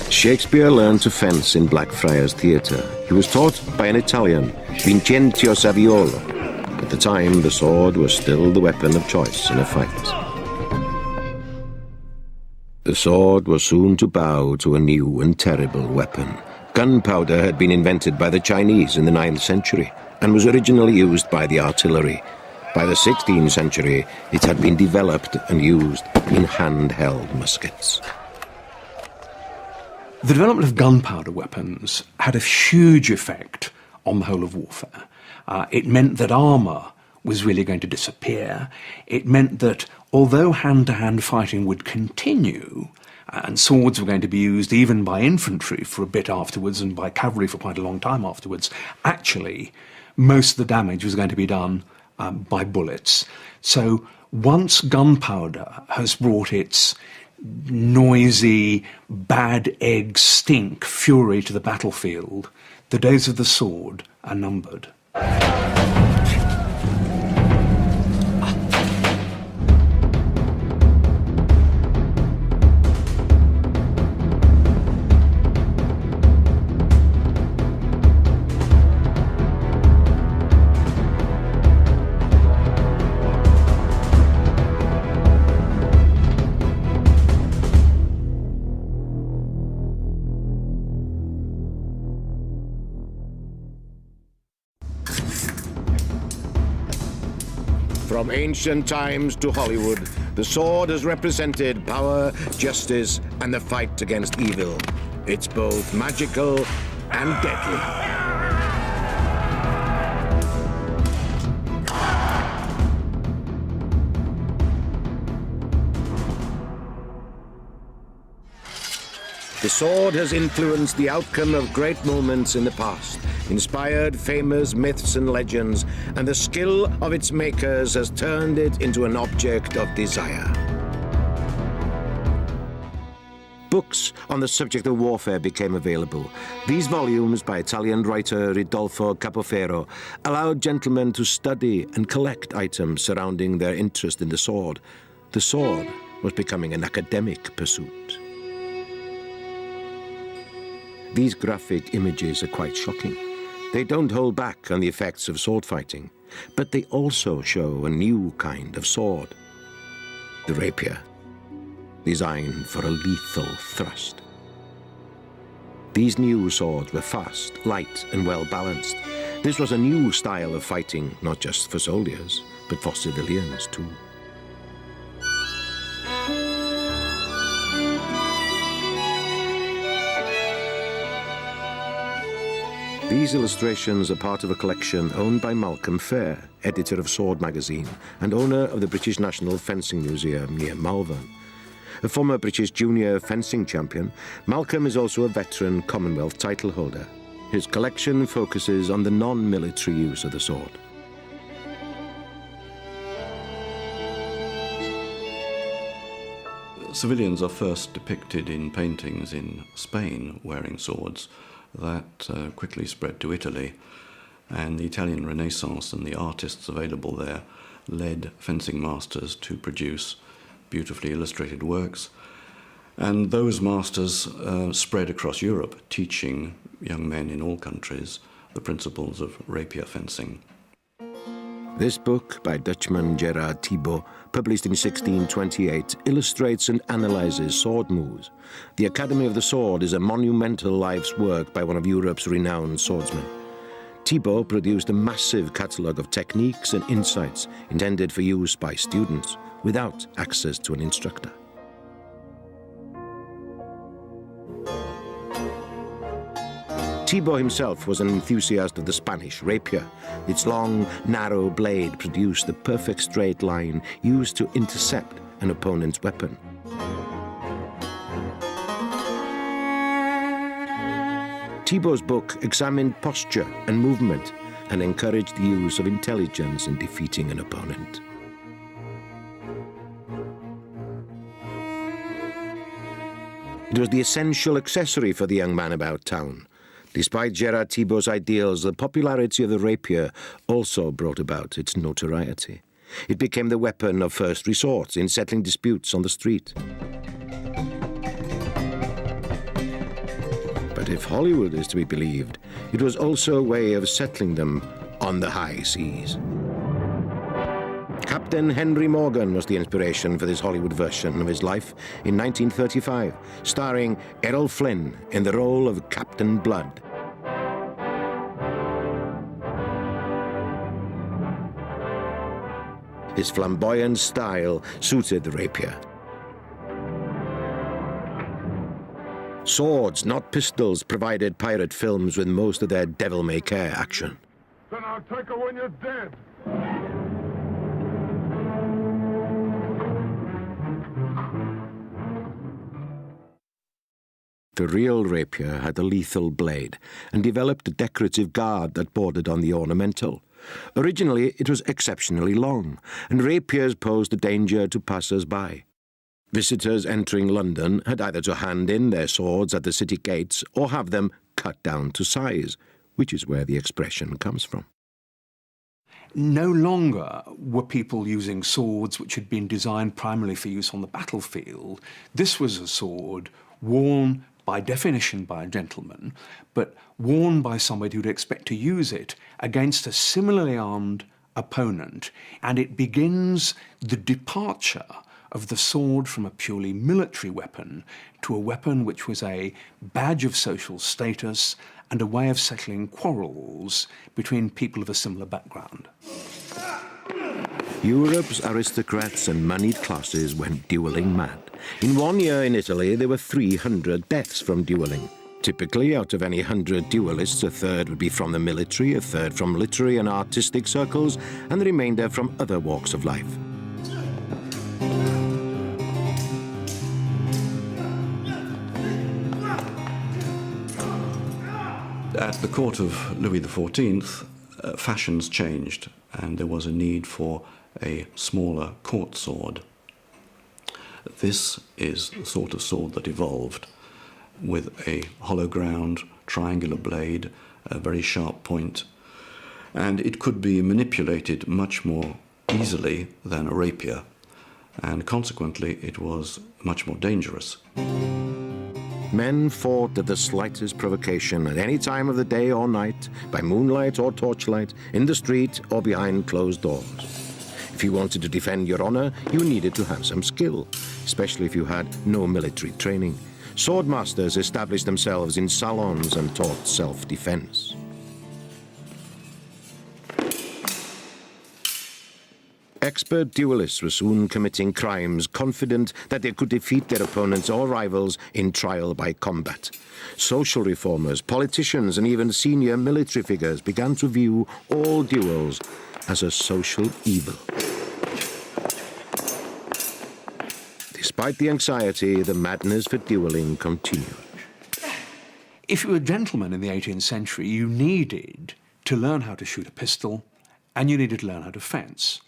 Shakespeare learned to fence in Blackfriars Theatre. He was taught by an Italian, Vincenzio Saviolo. At the time, the sword was still the weapon of choice in a fight. The sword was soon to bow to a new and terrible weapon. Gunpowder had been invented by the Chinese in the 9th century and was originally used by the artillery. By the 16th century, it had been developed and used in handheld muskets. The development of gunpowder weapons had a huge effect on the whole of warfare. It meant that armour was really going to disappear. It meant that although hand-to-hand fighting would continue, and swords were going to be used even by infantry for a bit afterwards and by cavalry for quite a long time afterwards, actually most of the damage was going to be done by bullets. So once gunpowder has brought its noisy, bad egg stink fury to the battlefield, the days of the sword are numbered. From ancient times to Hollywood, the sword has represented power, justice, and the fight against evil. It's both magical and deadly. The sword has influenced the outcome of great moments in the past, inspired famous myths and legends, and the skill of its makers has turned it into an object of desire. Books on the subject of warfare became available. These volumes by Italian writer Ridolfo Capoferro allowed gentlemen to study and collect items surrounding their interest in the sword. The sword was becoming an academic pursuit. These graphic images are quite shocking. They don't hold back on the effects of sword fighting, but they also show a new kind of sword. The rapier, designed for a lethal thrust. These new swords were fast, light, and well-balanced. This was a new style of fighting, not just for soldiers, but for civilians too. These illustrations are part of a collection owned by Malcolm Fair, editor of Sword magazine and owner of the British National Fencing Museum near Malvern. A former British junior fencing champion, Malcolm is also a veteran Commonwealth title holder. His collection focuses on the non-military use of the sword. Civilians are first depicted in paintings in Spain wearing swords. That quickly spread to Italy, and the Italian Renaissance and the artists available there led fencing masters to produce beautifully illustrated works, and those masters spread across Europe, teaching young men in all countries the principles of rapier fencing. This book by Dutchman Gerard Thibaut, published in 1628, illustrates and analyses sword moves. The Academy of the Sword is a monumental life's work by one of Europe's renowned swordsmen. Thibaut produced a massive catalogue of techniques and insights intended for use by students without access to an instructor. Thibaut himself was an enthusiast of the Spanish rapier. Its long, narrow blade produced the perfect straight line used to intercept an opponent's weapon. Thibaut's book examined posture and movement and encouraged the use of intelligence in defeating an opponent. It was the essential accessory for the young man about town. Despite Gerard Thibaut's ideals, the popularity of the rapier also brought about its notoriety. It became the weapon of first resort in settling disputes on the street. But if Hollywood is to be believed, it was also a way of settling them on the high seas. Captain Henry Morgan was the inspiration for this Hollywood version of his life in 1935, starring Errol Flynn in the role of Captain Blood. His flamboyant style suited the rapier. Swords, not pistols, provided pirate films with most of their devil-may-care action. Then I'll take her when you're dead. The real rapier had a lethal blade and developed a decorative guard that bordered on the ornamental. Originally, it was exceptionally long, and rapiers posed a danger to passers-by. Visitors entering London had either to hand in their swords at the city gates or have them cut down to size, which is where the expression comes from. No longer were people using swords which had been designed primarily for use on the battlefield. This was a sword worn by definition by a gentleman, but worn by somebody who'd expect to use it against a similarly armed opponent, and it begins the departure of the sword from a purely military weapon to a weapon which was a badge of social status and a way of settling quarrels between people of a similar background. Europe's aristocrats and moneyed classes went duelling mad. In 1 year in Italy, there were 300 deaths from dueling. Typically, out of any 100 duelists, a third would be from the military, a third from literary and artistic circles, and the remainder from other walks of life. At the court of Louis XIV, fashions changed, and there was a need for a smaller court sword. This is the sort of sword that evolved with a hollow ground, triangular blade, a very sharp point, and it could be manipulated much more easily than a rapier, and consequently it was much more dangerous. Men fought at the slightest provocation at any time of the day or night, by moonlight or torchlight, in the street or behind closed doors. If you wanted to defend your honor, you needed to have some skill, especially if you had no military training. Swordmasters established themselves in salons and taught self-defense. Expert duelists were soon committing crimes, confident that they could defeat their opponents or rivals in trial by combat. Social reformers, politicians, and even senior military figures began to view all duels as a social evil. Despite the anxiety, the madness for dueling continued. If you were a gentleman in the 18th century, you needed to learn how to shoot a pistol, and you needed to learn how to fence,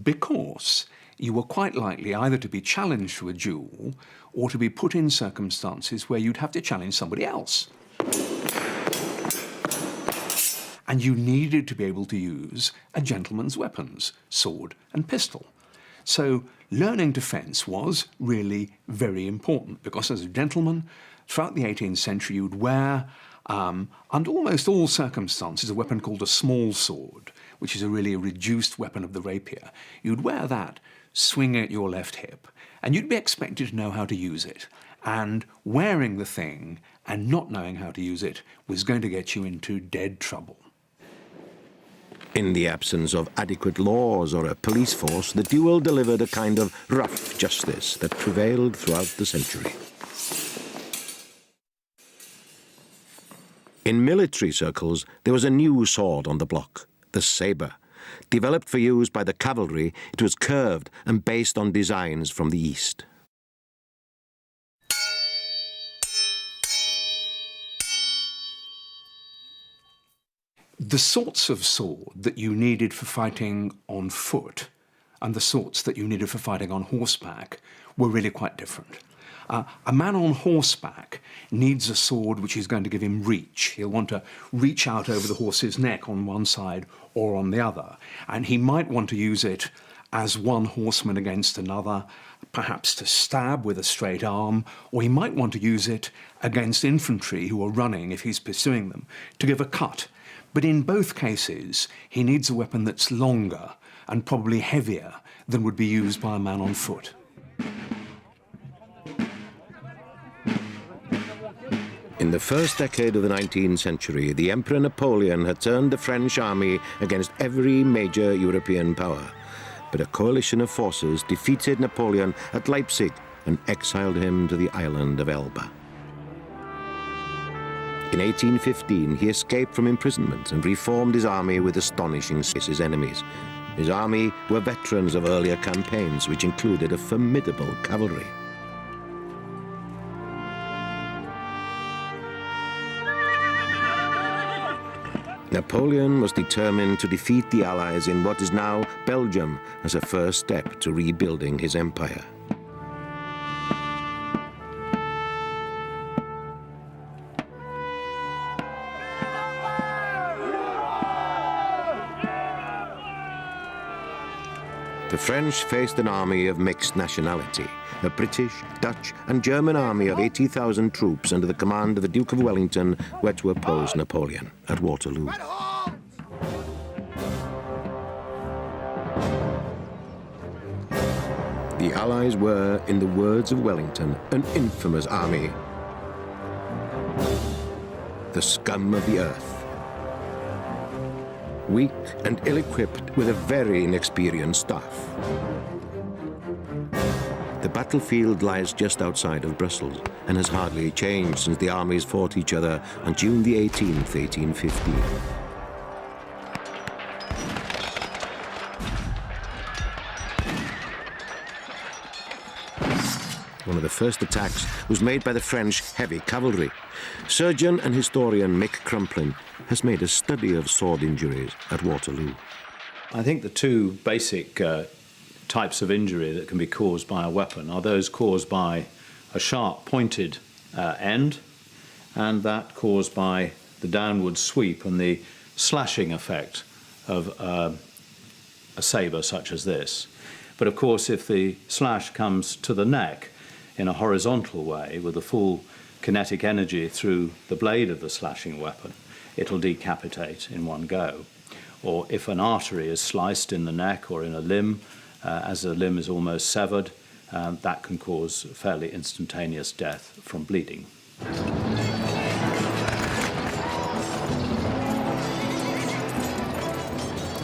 because you were quite likely either to be challenged to a duel or to be put in circumstances where you'd have to challenge somebody else. And you needed to be able to use a gentleman's weapons, sword and pistol. So learning to fence was really very important, because as a gentleman, throughout the 18th century, you'd wear, under almost all circumstances, a weapon called a small sword, which is really a reduced weapon of the rapier. You'd wear that, swing at your left hip, and you'd be expected to know how to use it. And wearing the thing and not knowing how to use it was going to get you into dead trouble. In the absence of adequate laws or a police force, the duel delivered a kind of rough justice that prevailed throughout the century. In military circles, there was a new sword on the block, the sabre. Developed for use by the cavalry, it was curved and based on designs from the East. The sorts of sword that you needed for fighting on foot and the sorts that you needed for fighting on horseback were really quite different. A man on horseback needs a sword which is going to give him reach. He'll want to reach out over the horse's neck on one side or on the other, and he might want to use it as one horseman against another, perhaps to stab with a straight arm, or he might want to use it against infantry who are running if he's pursuing them, to give a cut. But in both cases, he needs a weapon that's longer and probably heavier than would be used by a man on foot. In the first decade of the 19th century, the Emperor Napoleon had turned the French army against every major European power. But a coalition of forces defeated Napoleon at Leipzig and exiled him to the island of Elba. In 1815, he escaped from imprisonment and reformed his army with astonishing success his enemies. His army were veterans of earlier campaigns, which included a formidable cavalry. Napoleon was determined to defeat the Allies in what is now Belgium as a first step to rebuilding his empire. The French faced an army of mixed nationality, a British, Dutch and German army of 80,000 troops under the command of the Duke of Wellington were to oppose Napoleon at Waterloo. The Allies were, in the words of Wellington, an infamous army, the scum of the earth. Weak and ill-equipped with a very inexperienced staff. The battlefield lies just outside of Brussels and has hardly changed since the armies fought each other on June the 18th, 1815. One of the first attacks was made by the French heavy cavalry. Surgeon and historian Mick Crumplin has made a study of sword injuries at Waterloo. I think the two basic types of injury that can be caused by a weapon are those caused by a sharp pointed end and that caused by the downward sweep and the slashing effect of a sabre such as this. But of course, if the slash comes to the neck in a horizontal way with the full kinetic energy through the blade of the slashing weapon, it'll decapitate in one go. Or if an artery is sliced in the neck or in a limb, as the limb is almost severed, that can cause fairly instantaneous death from bleeding.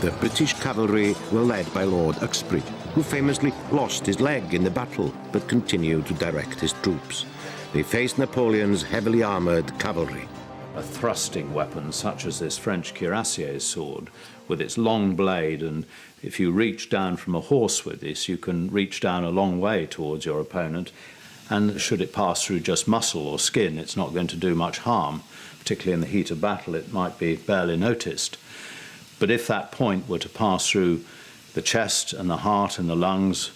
The British cavalry were led by Lord Uxbridge, who famously lost his leg in the battle but continued to direct his troops. They faced Napoleon's heavily armoured cavalry. A thrusting weapon such as this French cuirassier's sword, with its long blade, and if you reach down from a horse with this, you can reach down a long way towards your opponent, and should it pass through just muscle or skin, it's not going to do much harm. Particularly in the heat of battle, it might be barely noticed. But if that point were to pass through the chest and the heart and the lungs,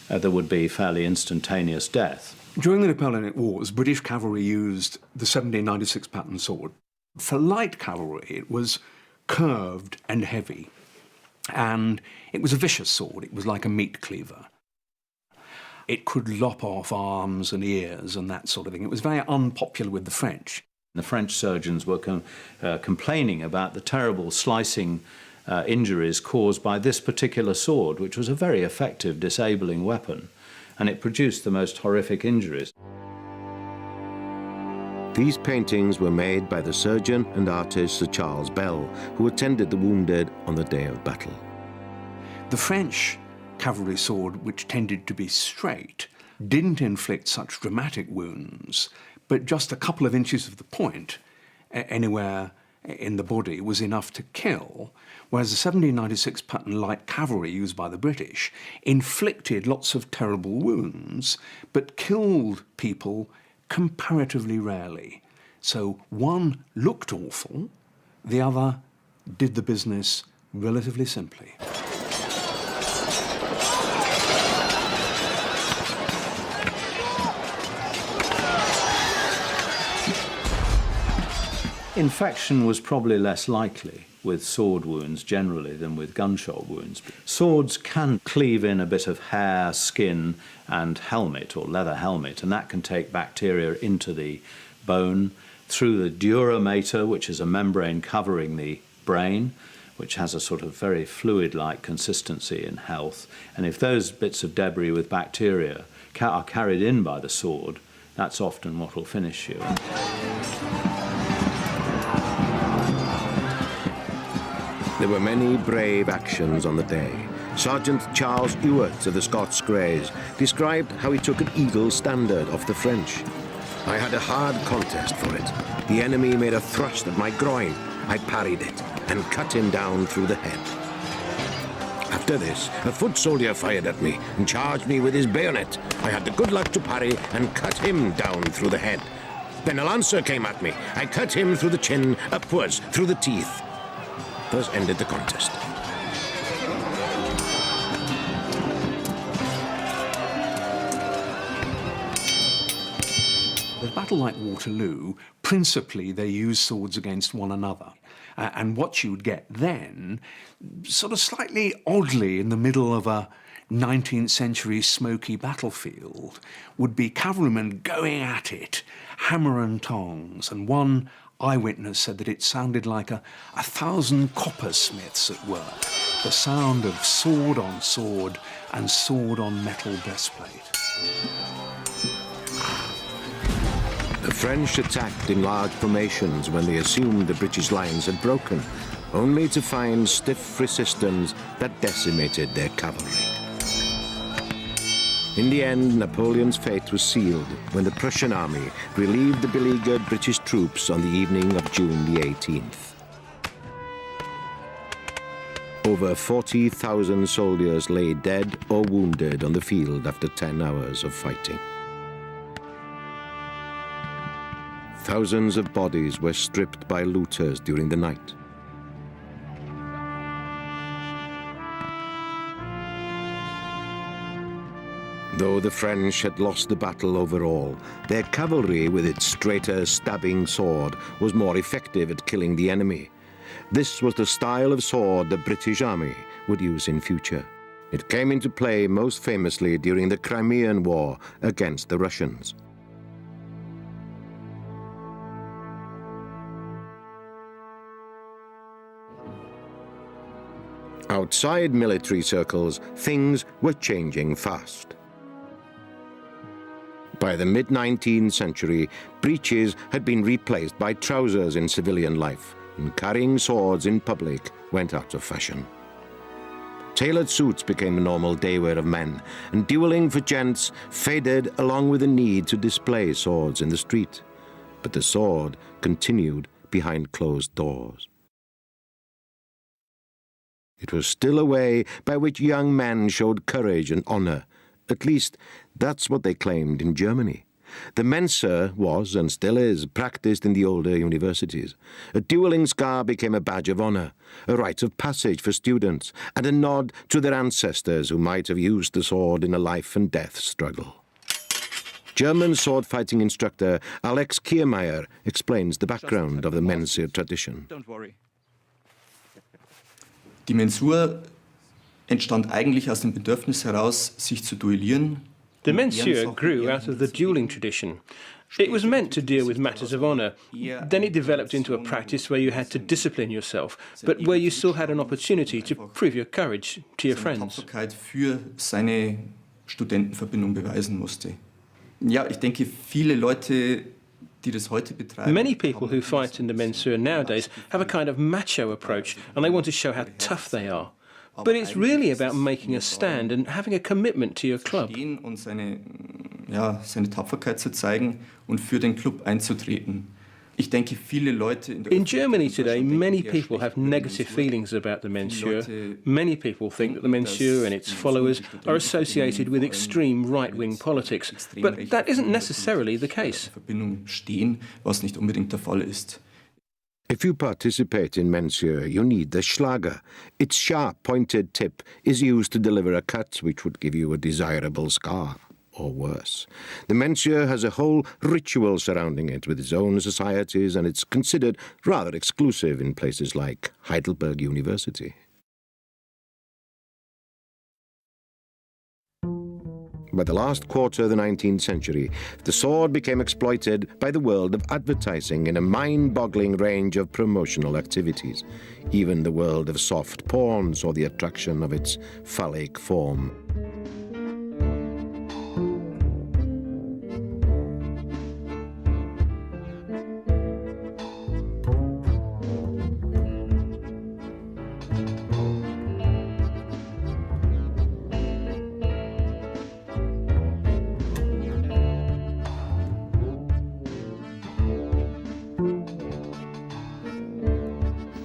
there would be fairly instantaneous death. During the Napoleonic Wars, British cavalry used the 1796 pattern sword. For light cavalry, it was curved and heavy, and it was a vicious sword. It was like a meat cleaver. It could lop off arms and ears and that sort of thing. It was very unpopular with the French. The French surgeons were complaining about the terrible slicing injuries caused by this particular sword, which was a very effective disabling weapon, and it produced the most horrific injuries. These paintings were made by the surgeon and artist Sir Charles Bell, who attended the wounded on the day of battle. The French cavalry sword, which tended to be straight, didn't inflict such dramatic wounds, but just a couple of inches of the point anywhere in the body was enough to kill, whereas the 1796 pattern light cavalry used by the British inflicted lots of terrible wounds, but killed people comparatively rarely. So one looked awful, the other did the business relatively simply. Infection was probably less likely with sword wounds generally than with gunshot wounds. Swords can cleave in a bit of hair, skin and helmet or leather helmet, and that can take bacteria into the bone through the dura mater, which is a membrane covering the brain, which has a sort of very fluid-like consistency in health. And if those bits of debris with bacteria are carried in by the sword, that's often what will finish you. There were many brave actions on the day. Sergeant Charles Ewart of the Scots Greys described how he took an eagle standard off the French. I had a hard contest for it. The enemy made a thrust at my groin. I parried it and cut him down through the head. After this, a foot soldier fired at me and charged me with his bayonet. I had the good luck to parry and cut him down through the head. Then a lancer came at me. I cut him through the chin, upwards, through the teeth. Thus ended the contest. The battle like Waterloo, principally they used swords against one another. And what you would get then, sort of slightly oddly in the middle of a 19th century smoky battlefield, would be cavalrymen going at it, hammer and tongs, and one eyewitness said that it sounded like 1,000 coppersmiths at work, the sound of sword on sword and sword on metal breastplate. The French attacked in large formations when they assumed the British lines had broken, only to find stiff resistance that decimated their cavalry. In the end, Napoleon's fate was sealed when the Prussian army relieved the beleaguered British troops on the evening of June the 18th. Over 40,000 soldiers lay dead or wounded on the field after 10 hours of fighting. Thousands of bodies were stripped by looters during the night. Though the French had lost the battle overall, their cavalry with its straighter stabbing sword was more effective at killing the enemy. This was the style of sword the British Army would use in future. It came into play most famously during the Crimean War against the Russians. Outside military circles, things were changing fast. By the mid-19th century, breeches had been replaced by trousers in civilian life, and carrying swords in public went out of fashion. Tailored suits became a normal daywear of men, and dueling for gents faded along with the need to display swords in the street. But the sword continued behind closed doors. It was still a way by which young men showed courage and honour. At least, that's what they claimed in Germany. The Mensa was, and still is, practiced in the older universities. A dueling scar became a badge of honour, a rite of passage for students, and a nod to their ancestors who might have used the sword in a life-and-death struggle. German sword-fighting instructor Alex Kiermeier explains the background of the Mensur tradition. Don't worry. Die Mensur entstand eigentlich aus dem Bedürfnis heraus, sich zu duellieren. The Mensur grew out of the dueling tradition. It was meant to deal with matters of honour. Then it developed into a practice where you had to discipline yourself, but where you still had an opportunity to prove your courage to your friends. Tapferkeit für seine Studentenverbindung beweisen musste. Ja, ich denke, viele Leute, die das heute betreiben. Many people who fight in the Mensur nowadays have a kind of macho approach, and they want to show how tough they are. But it's really about making a stand and having a commitment to your club. Und seine Tapferkeit zu zeigen und für den Club einzutreten. Ich denke, viele Leute in Germany today, many people have negative feelings about the Mensur. Many people think that the Mensur and its followers are associated with extreme right-wing politics, but that isn't necessarily the case. Was nicht unbedingt der Fall ist. If you participate in Mensur, you need the Schlager. Its sharp, pointed tip is used to deliver a cut which would give you a desirable scar, or worse. The Mensur has a whole ritual surrounding it with its own societies, and it's considered rather exclusive in places like Heidelberg University. By the last quarter of the 19th century, the sword became exploited by the world of advertising in a mind-boggling range of promotional activities. Even the world of soft porn saw the attraction of its phallic form.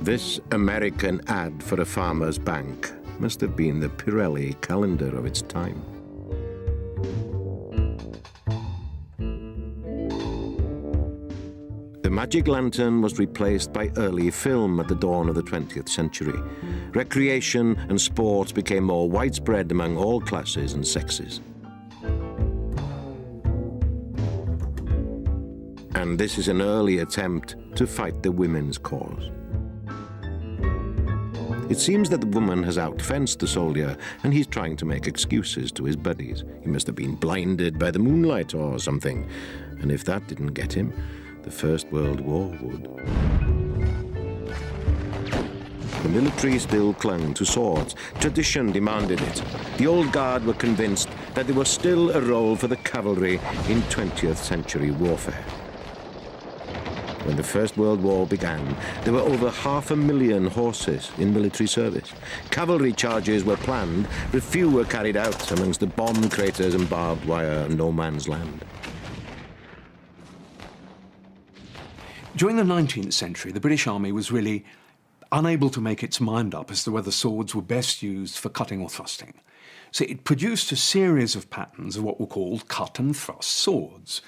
This American ad for a farmer's bank must have been the Pirelli calendar of its time. The magic lantern was replaced by early film at the dawn of the 20th century. Recreation and sports became more widespread among all classes and sexes. And this is an early attempt to fight the women's cause. It seems that the woman has outfenced the soldier, and he's trying to make excuses to his buddies. He must have been blinded by the moonlight or something, and if that didn't get him, the First World War would. The military still clung to swords. Tradition demanded it. The old guard were convinced that there was still a role for the cavalry in 20th century warfare. When the First World War began, there were over 500,000 horses in military service. Cavalry charges were planned, but few were carried out amongst the bomb craters and barbed wire no man's land. During the 19th century, the British Army was really unable to make its mind up as to whether swords were best used for cutting or thrusting. So it produced a series of patterns of what were called cut and thrust swords.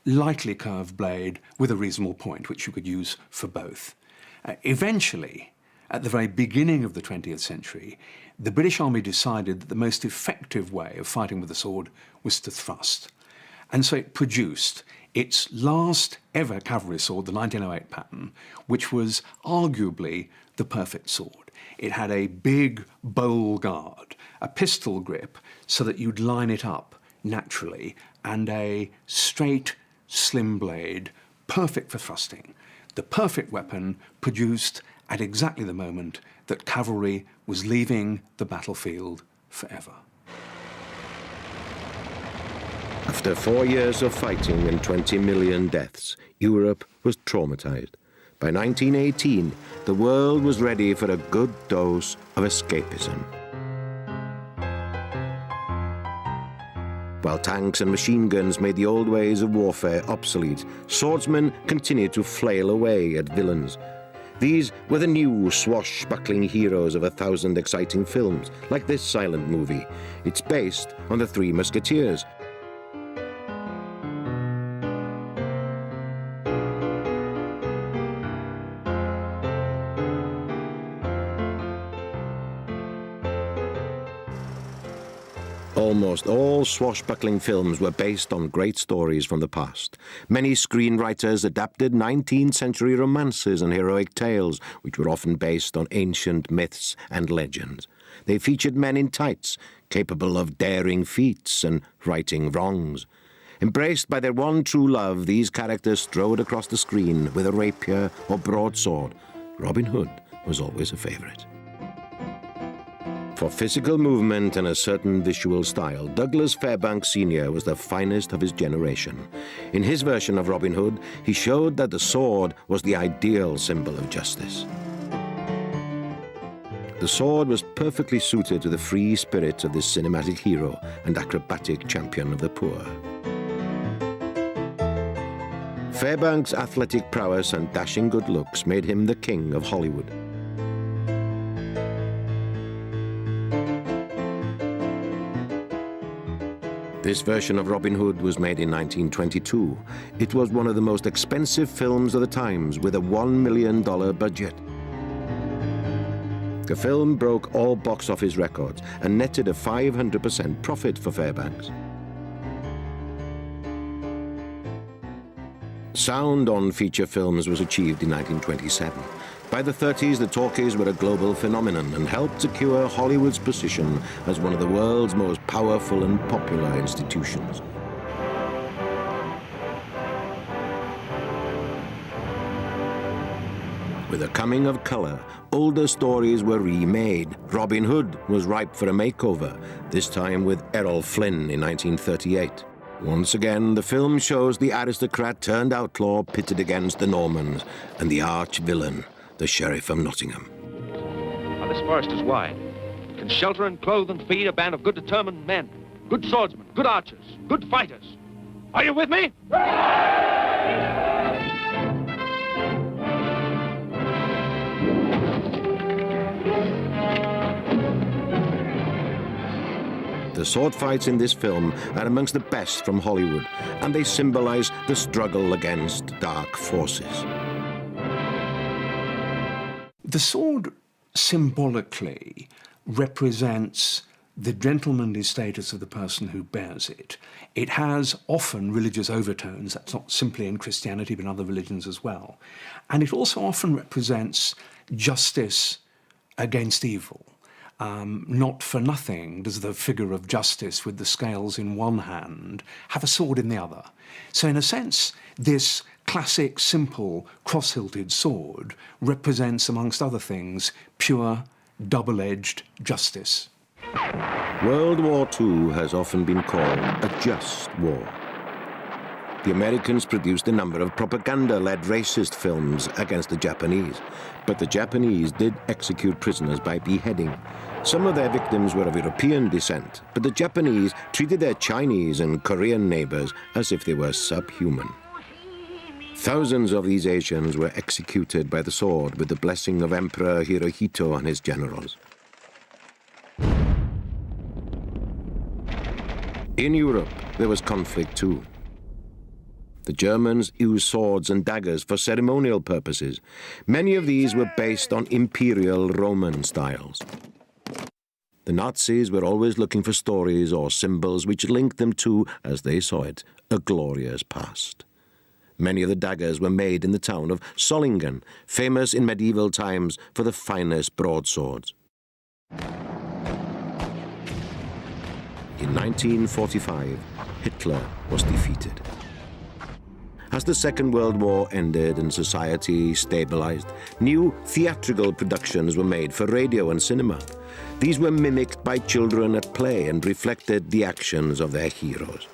Lightly curved blade with a reasonable point, which you could use for both. Eventually, at the very beginning of the 20th century, the British Army decided that the most effective way of fighting with the sword was to thrust. And so it produced its last ever cavalry sword, the 1908 pattern, which was arguably the perfect sword. It had a big bowl guard, a pistol grip so that you'd line it up naturally, and a straight, slim blade, perfect for thrusting. The perfect weapon produced at exactly the moment that cavalry was leaving the battlefield forever. After 4 years of fighting and 20 million deaths, Europe was traumatized. By 1918, the world was ready for a good dose of escapism. While tanks and machine guns made the old ways of warfare obsolete, swordsmen continued to flail away at villains. These were the new swashbuckling heroes of 1,000 exciting films, like this silent movie. It's based on the Three Musketeers. Almost all swashbuckling films were based on great stories from the past. Many screenwriters adapted 19th century romances and heroic tales, which were often based on ancient myths and legends. They featured men in tights, capable of daring feats and righting wrongs. Embraced by their one true love, these characters strode across the screen with a rapier or broadsword. Robin Hood was always a favorite. For physical movement and a certain visual style, Douglas Fairbanks Sr. was the finest of his generation. In his version of Robin Hood, he showed that the sword was the ideal symbol of justice. The sword was perfectly suited to the free spirit of this cinematic hero and acrobatic champion of the poor. Fairbanks' athletic prowess and dashing good looks made him the king of Hollywood. This version of Robin Hood was made in 1922. It was one of the most expensive films of the times, with a $1 million budget. The film broke all box office records and netted a 500% profit for Fairbanks. Sound on feature films was achieved in 1927. By the 30s, the talkies were a global phenomenon and helped secure Hollywood's position as one of the world's most powerful and popular institutions. With the coming of color, older stories were remade. Robin Hood was ripe for a makeover, this time with Errol Flynn in 1938. Once again, the film shows the aristocrat turned outlaw pitted against the Normans and the arch-villain, the Sheriff of Nottingham. Now, this forest is wide. It can shelter and clothe and feed a band of good determined men, good swordsmen, good archers, good fighters. Are you with me? The sword fights in this film are amongst the best from Hollywood, and they symbolize the struggle against dark forces. The sword symbolically represents the gentlemanly status of the person who bears it. It has often religious overtones. That's not simply in Christianity, but in other religions as well. And it also often represents justice against evil. Not for nothing does the figure of justice with the scales in one hand have a sword in the other. So in a sense, this classic, simple, cross-hilted sword represents, amongst other things, pure, double-edged justice. World War II has often been called a just war. The Americans produced a number of propaganda-led racist films against the Japanese, but the Japanese did execute prisoners by beheading. Some of their victims were of European descent, but the Japanese treated their Chinese and Korean neighbors as if they were subhuman. Thousands of these Asians were executed by the sword with the blessing of Emperor Hirohito and his generals. In Europe, there was conflict too. The Germans used swords and daggers for ceremonial purposes. Many of these were based on imperial Roman styles. The Nazis were always looking for stories or symbols which linked them to, as they saw it, a glorious past. Many of the daggers were made in the town of Solingen, famous in medieval times for the finest broadswords. In 1945, Hitler was defeated. As the Second World War ended and society stabilized, new theatrical productions were made for radio and cinema. These were mimicked by children at play and reflected the actions of their heroes.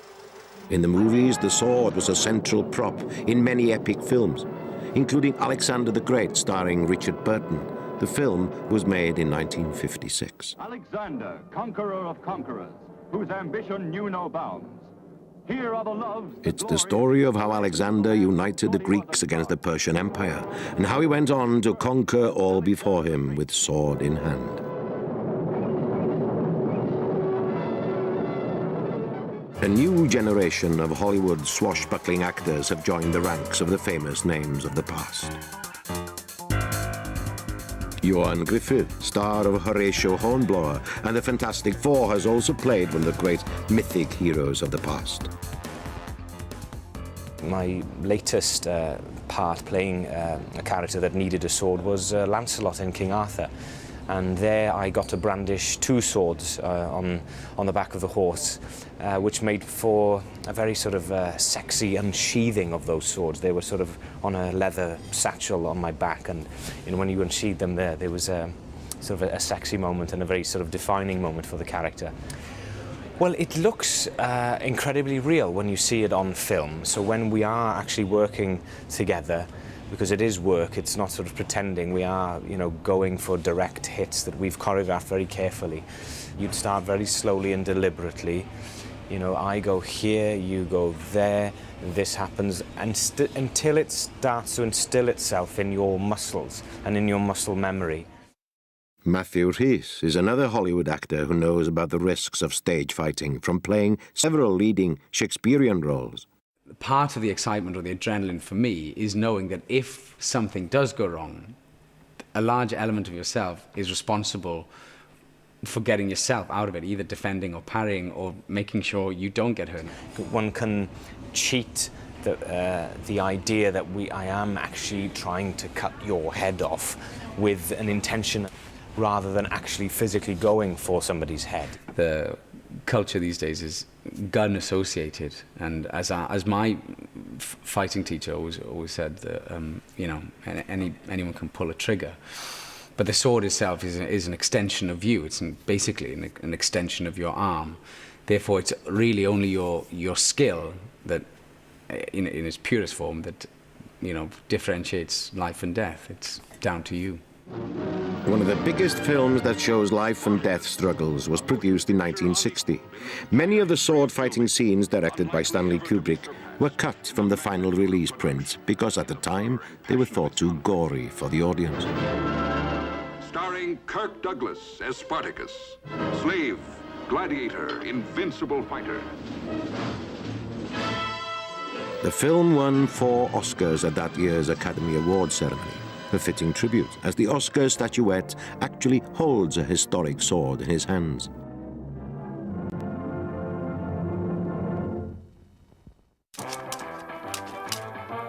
In the movies, the sword was a central prop in many epic films, including Alexander the Great, starring Richard Burton. The film was made in 1956. Alexander, conqueror of conquerors, whose ambition knew no bounds. It's the story of how Alexander united the Greeks against the Persian Empire, and how he went on to conquer all before him with sword in hand. A new generation of Hollywood swashbuckling actors have joined the ranks of the famous names of the past. Johan Griffith, star of Horatio Hornblower and the Fantastic Four, has also played one of the great mythic heroes of the past. My latest part playing a character that needed a sword was Lancelot in King Arthur. And there I got to brandish two swords on the back of the horse, which made for a very sort of sexy unsheathing of those swords. They were sort of on a leather satchel on my back, and when you unsheathed them there was sort of a sexy moment and a very sort of defining moment for the character. Well, it looks incredibly real when you see it on film. So when we are actually working together, because it is work, it's not sort of pretending, we are, going for direct hits that we've choreographed very carefully. You'd start very slowly and deliberately. I go here, you go there, this happens, and until it starts to instill itself in your muscles and in your muscle memory. Matthew Rhys is another Hollywood actor who knows about the risks of stage fighting from playing several leading Shakespearean roles. Part of the excitement or the adrenaline for me is knowing that if something does go wrong, a large element of yourself is responsible for getting yourself out of it, either defending or parrying or making sure you don't get hurt. One can cheat the idea that I am actually trying to cut your head off with an intention rather than actually physically going for somebody's head. The culture these days is gun associated, and as my fighting teacher always said, that anyone can pull a trigger, but the sword itself is an extension of you. It's basically an extension of your arm. Therefore, it's really only your skill that, in its purest form, that differentiates life and death. It's down to you. One of the biggest films that shows life and death struggles was produced in 1960. Many of the sword-fighting scenes directed by Stanley Kubrick were cut from the final release print because at the time they were thought too gory for the audience. Starring Kirk Douglas as Spartacus, slave, gladiator, invincible fighter. The film won 4 Oscars at that year's Academy Awards ceremony. A fitting tribute, as the Oscar statuette actually holds a historic sword in his hands.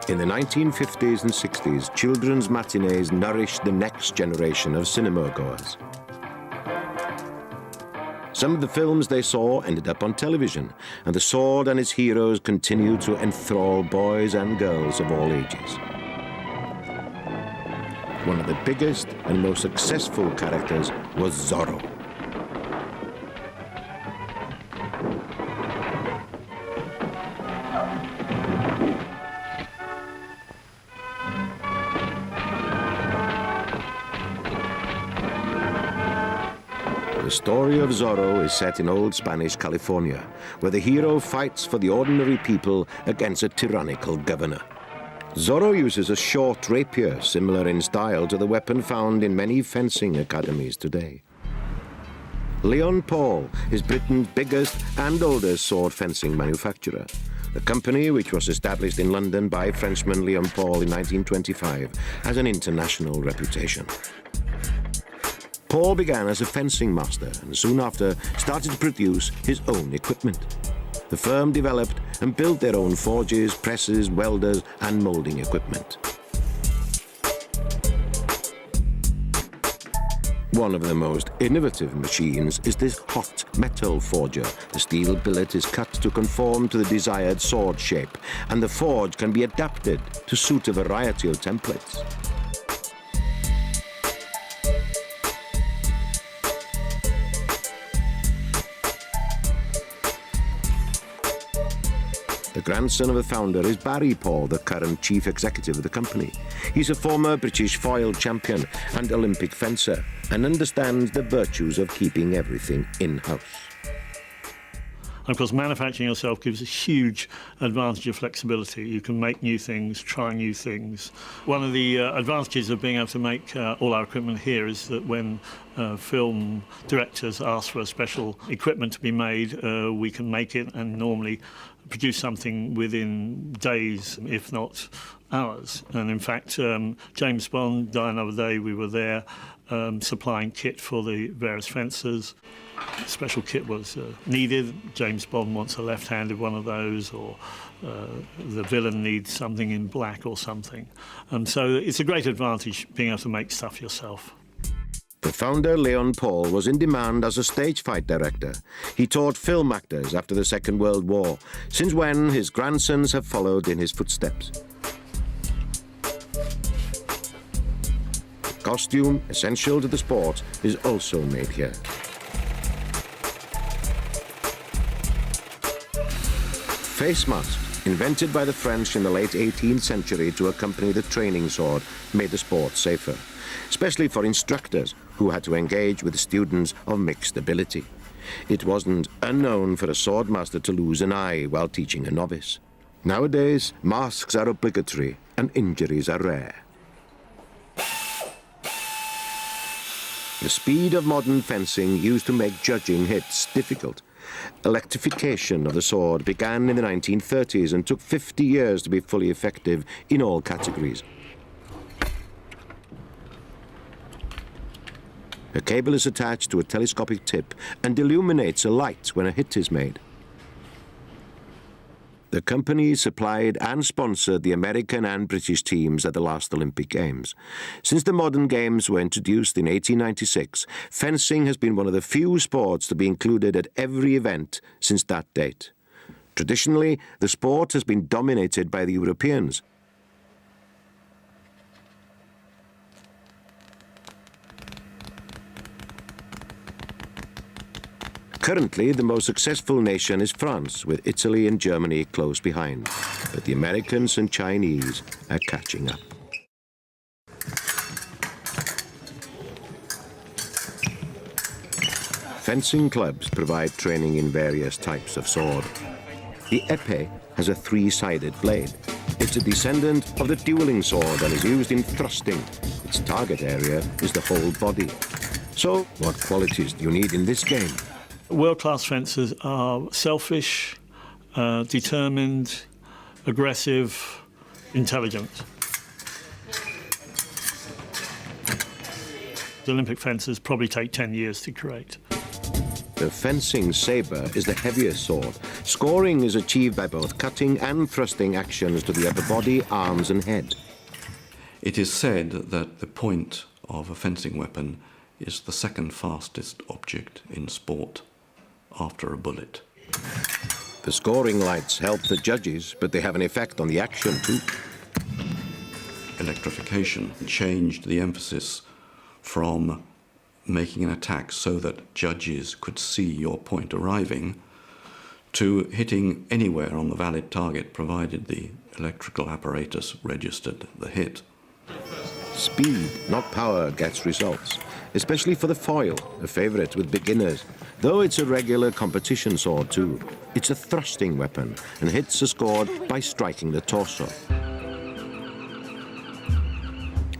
In the 1950s and 60s, children's matinees nourished the next generation of cinema-goers. Some of the films they saw ended up on television, and the sword and its heroes continue to enthrall boys and girls of all ages. One of the biggest and most successful characters was Zorro. The story of Zorro is set in old Spanish California, where the hero fights for the ordinary people against a tyrannical governor. Zorro uses a short rapier, similar in style to the weapon found in many fencing academies today. Leon Paul is Britain's biggest and oldest sword fencing manufacturer. The company, which was established in London by Frenchman Leon Paul in 1925, has an international reputation. Paul began as a fencing master and soon after started to produce his own equipment. The firm developed and built their own forges, presses, welders, and molding equipment. One of the most innovative machines is this hot metal forger. The steel billet is cut to conform to the desired sword shape, and the forge can be adapted to suit a variety of templates. The grandson of the founder is Barry Paul, the current chief executive of the company. He's a former British foil champion and Olympic fencer and understands the virtues of keeping everything in-house. And of course, manufacturing yourself gives a huge advantage of flexibility. You can make new things, try new things. One of the advantages of being able to make all our equipment here is that when film directors ask for a special equipment to be made, we can make it and normally produce something within days, if not hours. And in fact, James Bond, Die Another Day, we were there supplying kit for the various fencers. Special kit was needed. James Bond wants a left-handed one of those, or the villain needs something in black or something. So it's a great advantage being able to make stuff yourself. The founder, Leon Paul, was in demand as a stage fight director. He taught film actors after the Second World War, since when his grandsons have followed in his footsteps. The costume, essential to the sport, is also made here. Face masks, invented by the French in the late 18th century to accompany the training sword, made the sport safer, especially for instructors who had to engage with students of mixed ability. It wasn't unknown for a swordmaster to lose an eye while teaching a novice. Nowadays, masks are obligatory and injuries are rare. The speed of modern fencing used to make judging hits difficult. Electrification of the sword began in the 1930s and took 50 years to be fully effective in all categories. A cable is attached to a telescopic tip and illuminates a light when a hit is made. The company supplied and sponsored the American and British teams at the last Olympic Games. Since the modern games were introduced in 1896, fencing has been one of the few sports to be included at every event since that date. Traditionally, the sport has been dominated by the Europeans. Currently, the most successful nation is France, with Italy and Germany close behind. But the Americans and Chinese are catching up. Fencing clubs provide training in various types of sword. The épée has a three-sided blade. It's a descendant of the dueling sword and is used in thrusting. Its target area is the whole body. So, what qualities do you need in this game? World-class fencers are selfish, determined, aggressive, intelligent. The Olympic fencers probably take 10 years to create. The fencing sabre is the heaviest sword. Scoring is achieved by both cutting and thrusting actions to the upper body, arms and head. It is said that the point of a fencing weapon is the second fastest object in sport, after a bullet. The scoring lights help the judges, but they have an effect on the action too. Electrification changed the emphasis from making an attack so that judges could see your point arriving to hitting anywhere on the valid target, provided the electrical apparatus registered the hit. Speed, not power, gets results, especially for the foil, a favourite with beginners. Though it's a regular competition sword too, it's a thrusting weapon, and hits are scored by striking the torso.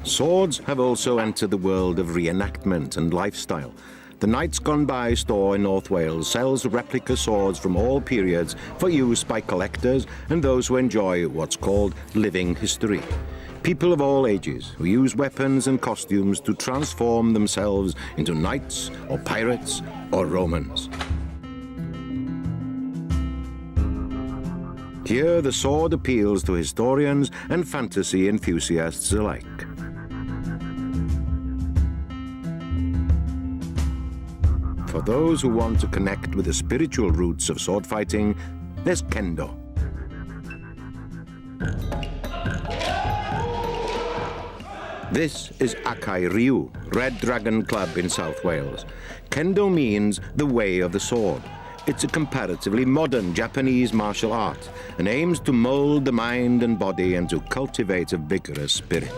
Swords have also entered the world of reenactment and lifestyle. The Knights Gone By store in North Wales sells replica swords from all periods for use by collectors and those who enjoy what's called living history. People of all ages who use weapons and costumes to transform themselves into knights or pirates or Romans. Here the sword appeals to historians and fantasy enthusiasts alike. For those who want to connect with the spiritual roots of sword fighting, there's Kendo. This is Akai Ryu, Red Dragon Club in South Wales. Kendo means the way of the sword. It's a comparatively modern Japanese martial art and aims to mold the mind and body and to cultivate a vigorous spirit.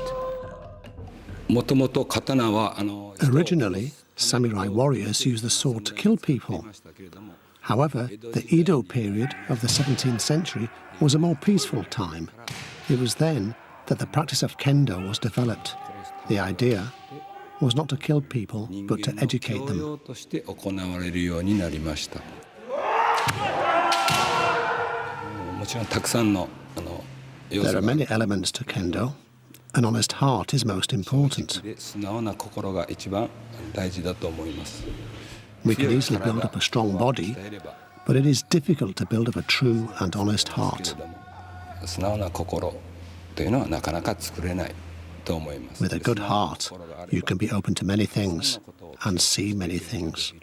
Originally, samurai warriors used the sword to kill people. However, the Edo period of the 17th century was a more peaceful time. It was then that the practice of kendo was developed. The idea was not to kill people, but to educate them. There are many elements to kendo. An honest heart is most important. We can easily build up a strong body, but it is difficult to build up a true and honest heart. With a good heart, you can be open to many things and see many things.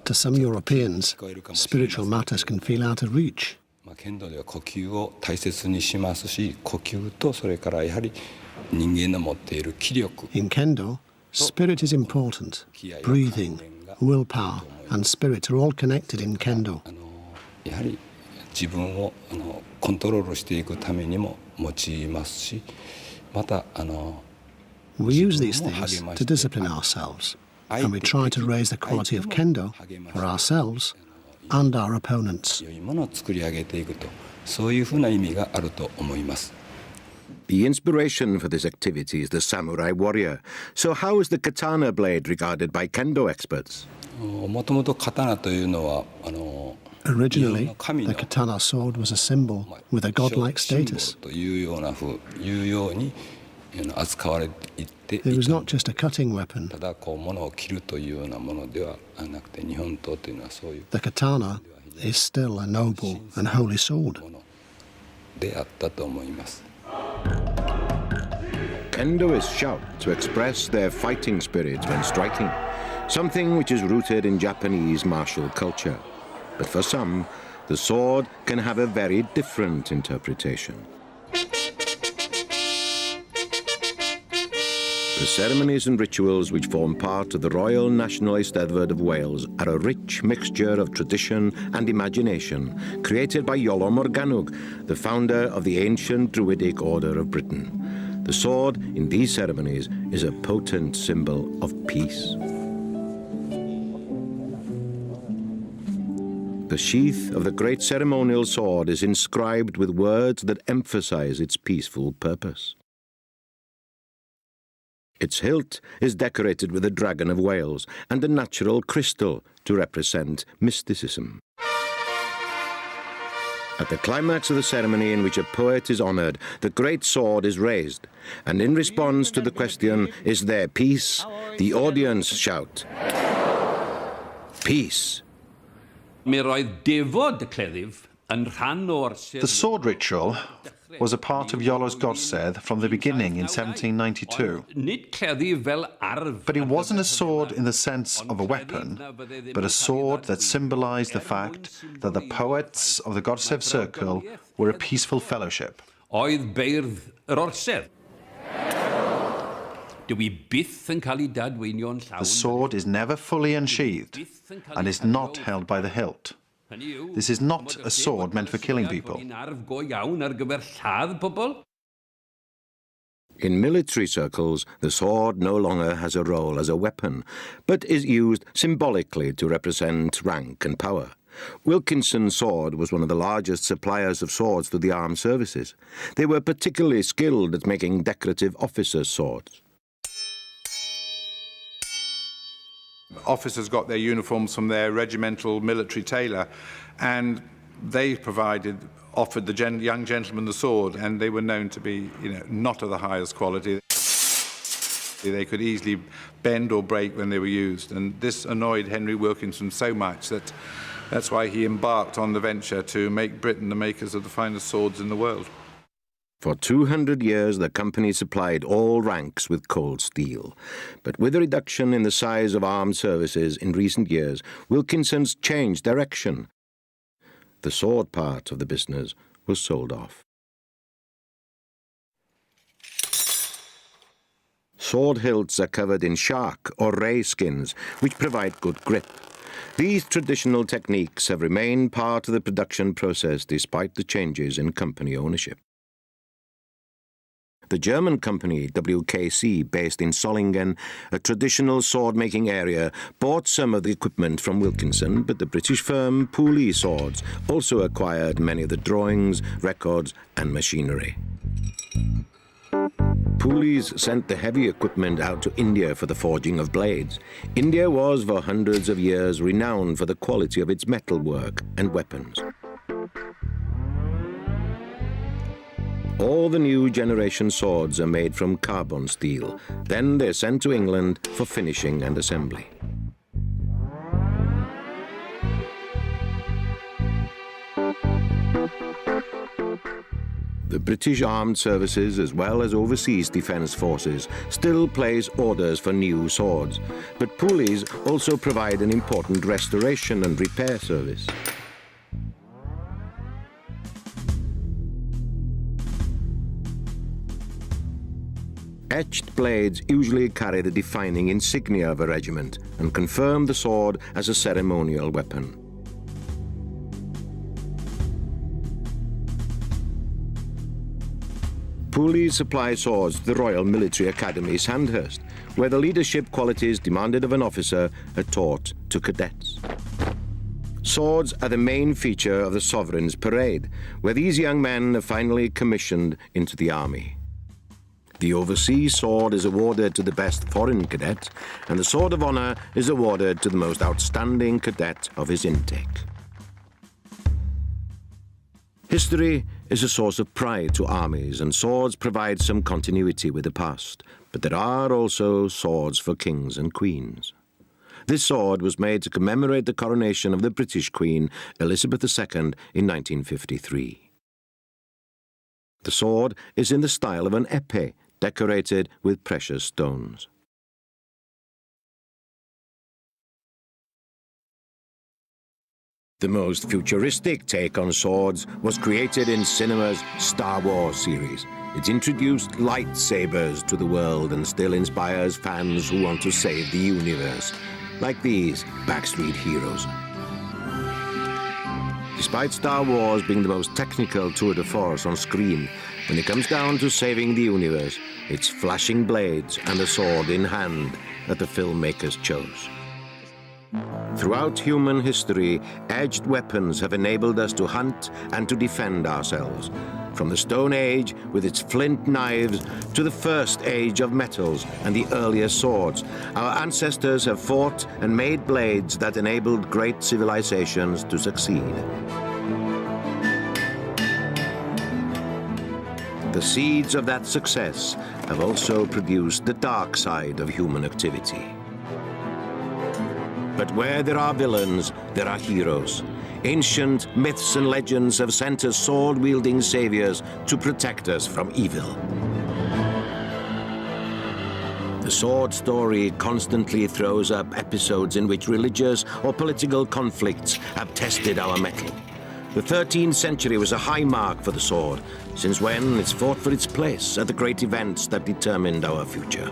To some Europeans, spiritual matters can feel out of reach. In kendo, spirit is important. Breathing, willpower, and spirit are all connected in kendo. We use these things to discipline ourselves, and we try to raise the quality of kendo for ourselves and our opponents. The inspiration for this activity is the samurai warrior. So how is the katana blade regarded by kendo experts? Originally, the katana sword was a symbol with a godlike status. It was not just a cutting weapon. The katana is still a noble and holy sword. Kendo is shout to express their fighting spirit when striking, something which is rooted in Japanese martial culture. But for some, the sword can have a very different interpretation. The ceremonies and rituals which form part of the Royal National Eisteddfod of Wales are a rich mixture of tradition and imagination created by Iolo Morgannwg, the founder of the ancient Druidic Order of Britain. The sword in these ceremonies is a potent symbol of peace. The sheath of the great ceremonial sword is inscribed with words that emphasize its peaceful purpose. Its hilt is decorated with a dragon of Wales and a natural crystal to represent mysticism. At the climax of the ceremony in which a poet is honoured, the great sword is raised, and in response to the question, "Is there peace?" the audience shout, "Peace." The sword ritual was a part of Iolo's godsedd from the beginning in 1792. But it wasn't a sword in the sense of a weapon, but a sword that symbolized the fact that the poets of the godsedd circle were a peaceful fellowship. The sword is never fully unsheathed and is not held by the hilt. This is not a sword meant for killing people. In military circles, the sword no longer has a role as a weapon, but is used symbolically to represent rank and power. Wilkinson's sword was one of the largest suppliers of swords to the armed services. They were particularly skilled at making decorative officers' swords. Officers got their uniforms from their regimental military tailor, and they offered the young gentleman the sword, and they were known to be, not of the highest quality. They could easily bend or break when they were used, and this annoyed Henry Wilkinson so much that that's why he embarked on the venture to make Britain the makers of the finest swords in the world. For 200 years, the company supplied all ranks with cold steel. But with a reduction in the size of armed services in recent years, Wilkinson's changed direction. The sword part of the business was sold off. Sword hilts are covered in shark or ray skins, which provide good grip. These traditional techniques have remained part of the production process despite the changes in company ownership. The German company, WKC, based in Solingen, a traditional sword-making area, bought some of the equipment from Wilkinson, but the British firm Pooley Swords also acquired many of the drawings, records and machinery. Pooley's sent the heavy equipment out to India for the forging of blades. India was for hundreds of years renowned for the quality of its metalwork and weapons. All the new generation swords are made from carbon steel. Then they're sent to England for finishing and assembly. The British Armed Services, as well as overseas defence forces, still place orders for new swords. But Pooley's also provide an important restoration and repair service. Etched blades usually carry the defining insignia of a regiment and confirm the sword as a ceremonial weapon. Pooley supply swords to the Royal Military Academy, Sandhurst, where the leadership qualities demanded of an officer are taught to cadets. Swords are the main feature of the Sovereign's parade, where these young men are finally commissioned into the army. The overseas sword is awarded to the best foreign cadet, and the Sword of Honour is awarded to the most outstanding cadet of his intake. History is a source of pride to armies, and swords provide some continuity with the past, but there are also swords for kings and queens. This sword was made to commemorate the coronation of the British Queen, Elizabeth II, in 1953. The sword is in the style of an épée, decorated with precious stones. The most futuristic take on swords was created in cinema's Star Wars series. It introduced lightsabers to the world and still inspires fans who want to save the universe, like these backstreet heroes. Despite Star Wars being the most technical tour de force on screen, when it comes down to saving the universe, it's flashing blades and a sword in hand that the filmmakers chose. Throughout human history, edged weapons have enabled us to hunt and to defend ourselves. From the Stone Age, with its flint knives, to the First Age of metals and the earliest swords, our ancestors have fought and made blades that enabled great civilizations to succeed. The seeds of that success have also produced the dark side of human activity. But where there are villains, there are heroes. Ancient myths and legends have sent us sword-wielding saviors to protect us from evil. The sword story constantly throws up episodes in which religious or political conflicts have tested our mettle. The 13th century was a high mark for the sword, since when it's fought for its place at the great events that determined our future.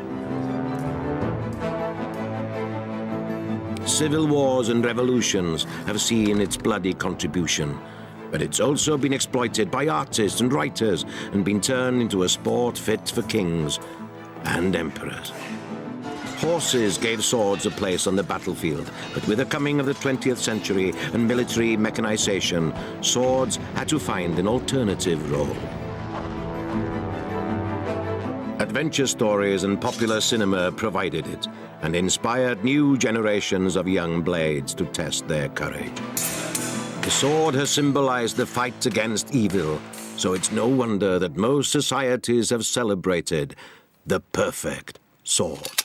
Civil wars and revolutions have seen its bloody contribution, but it's also been exploited by artists and writers and been turned into a sport fit for kings and emperors. Horses gave swords a place on the battlefield, but with the coming of the 20th century and military mechanization, swords had to find an alternative role. Adventure stories and popular cinema provided it, and inspired new generations of young blades to test their courage. The sword has symbolized the fight against evil, so it's no wonder that most societies have celebrated the perfect sword.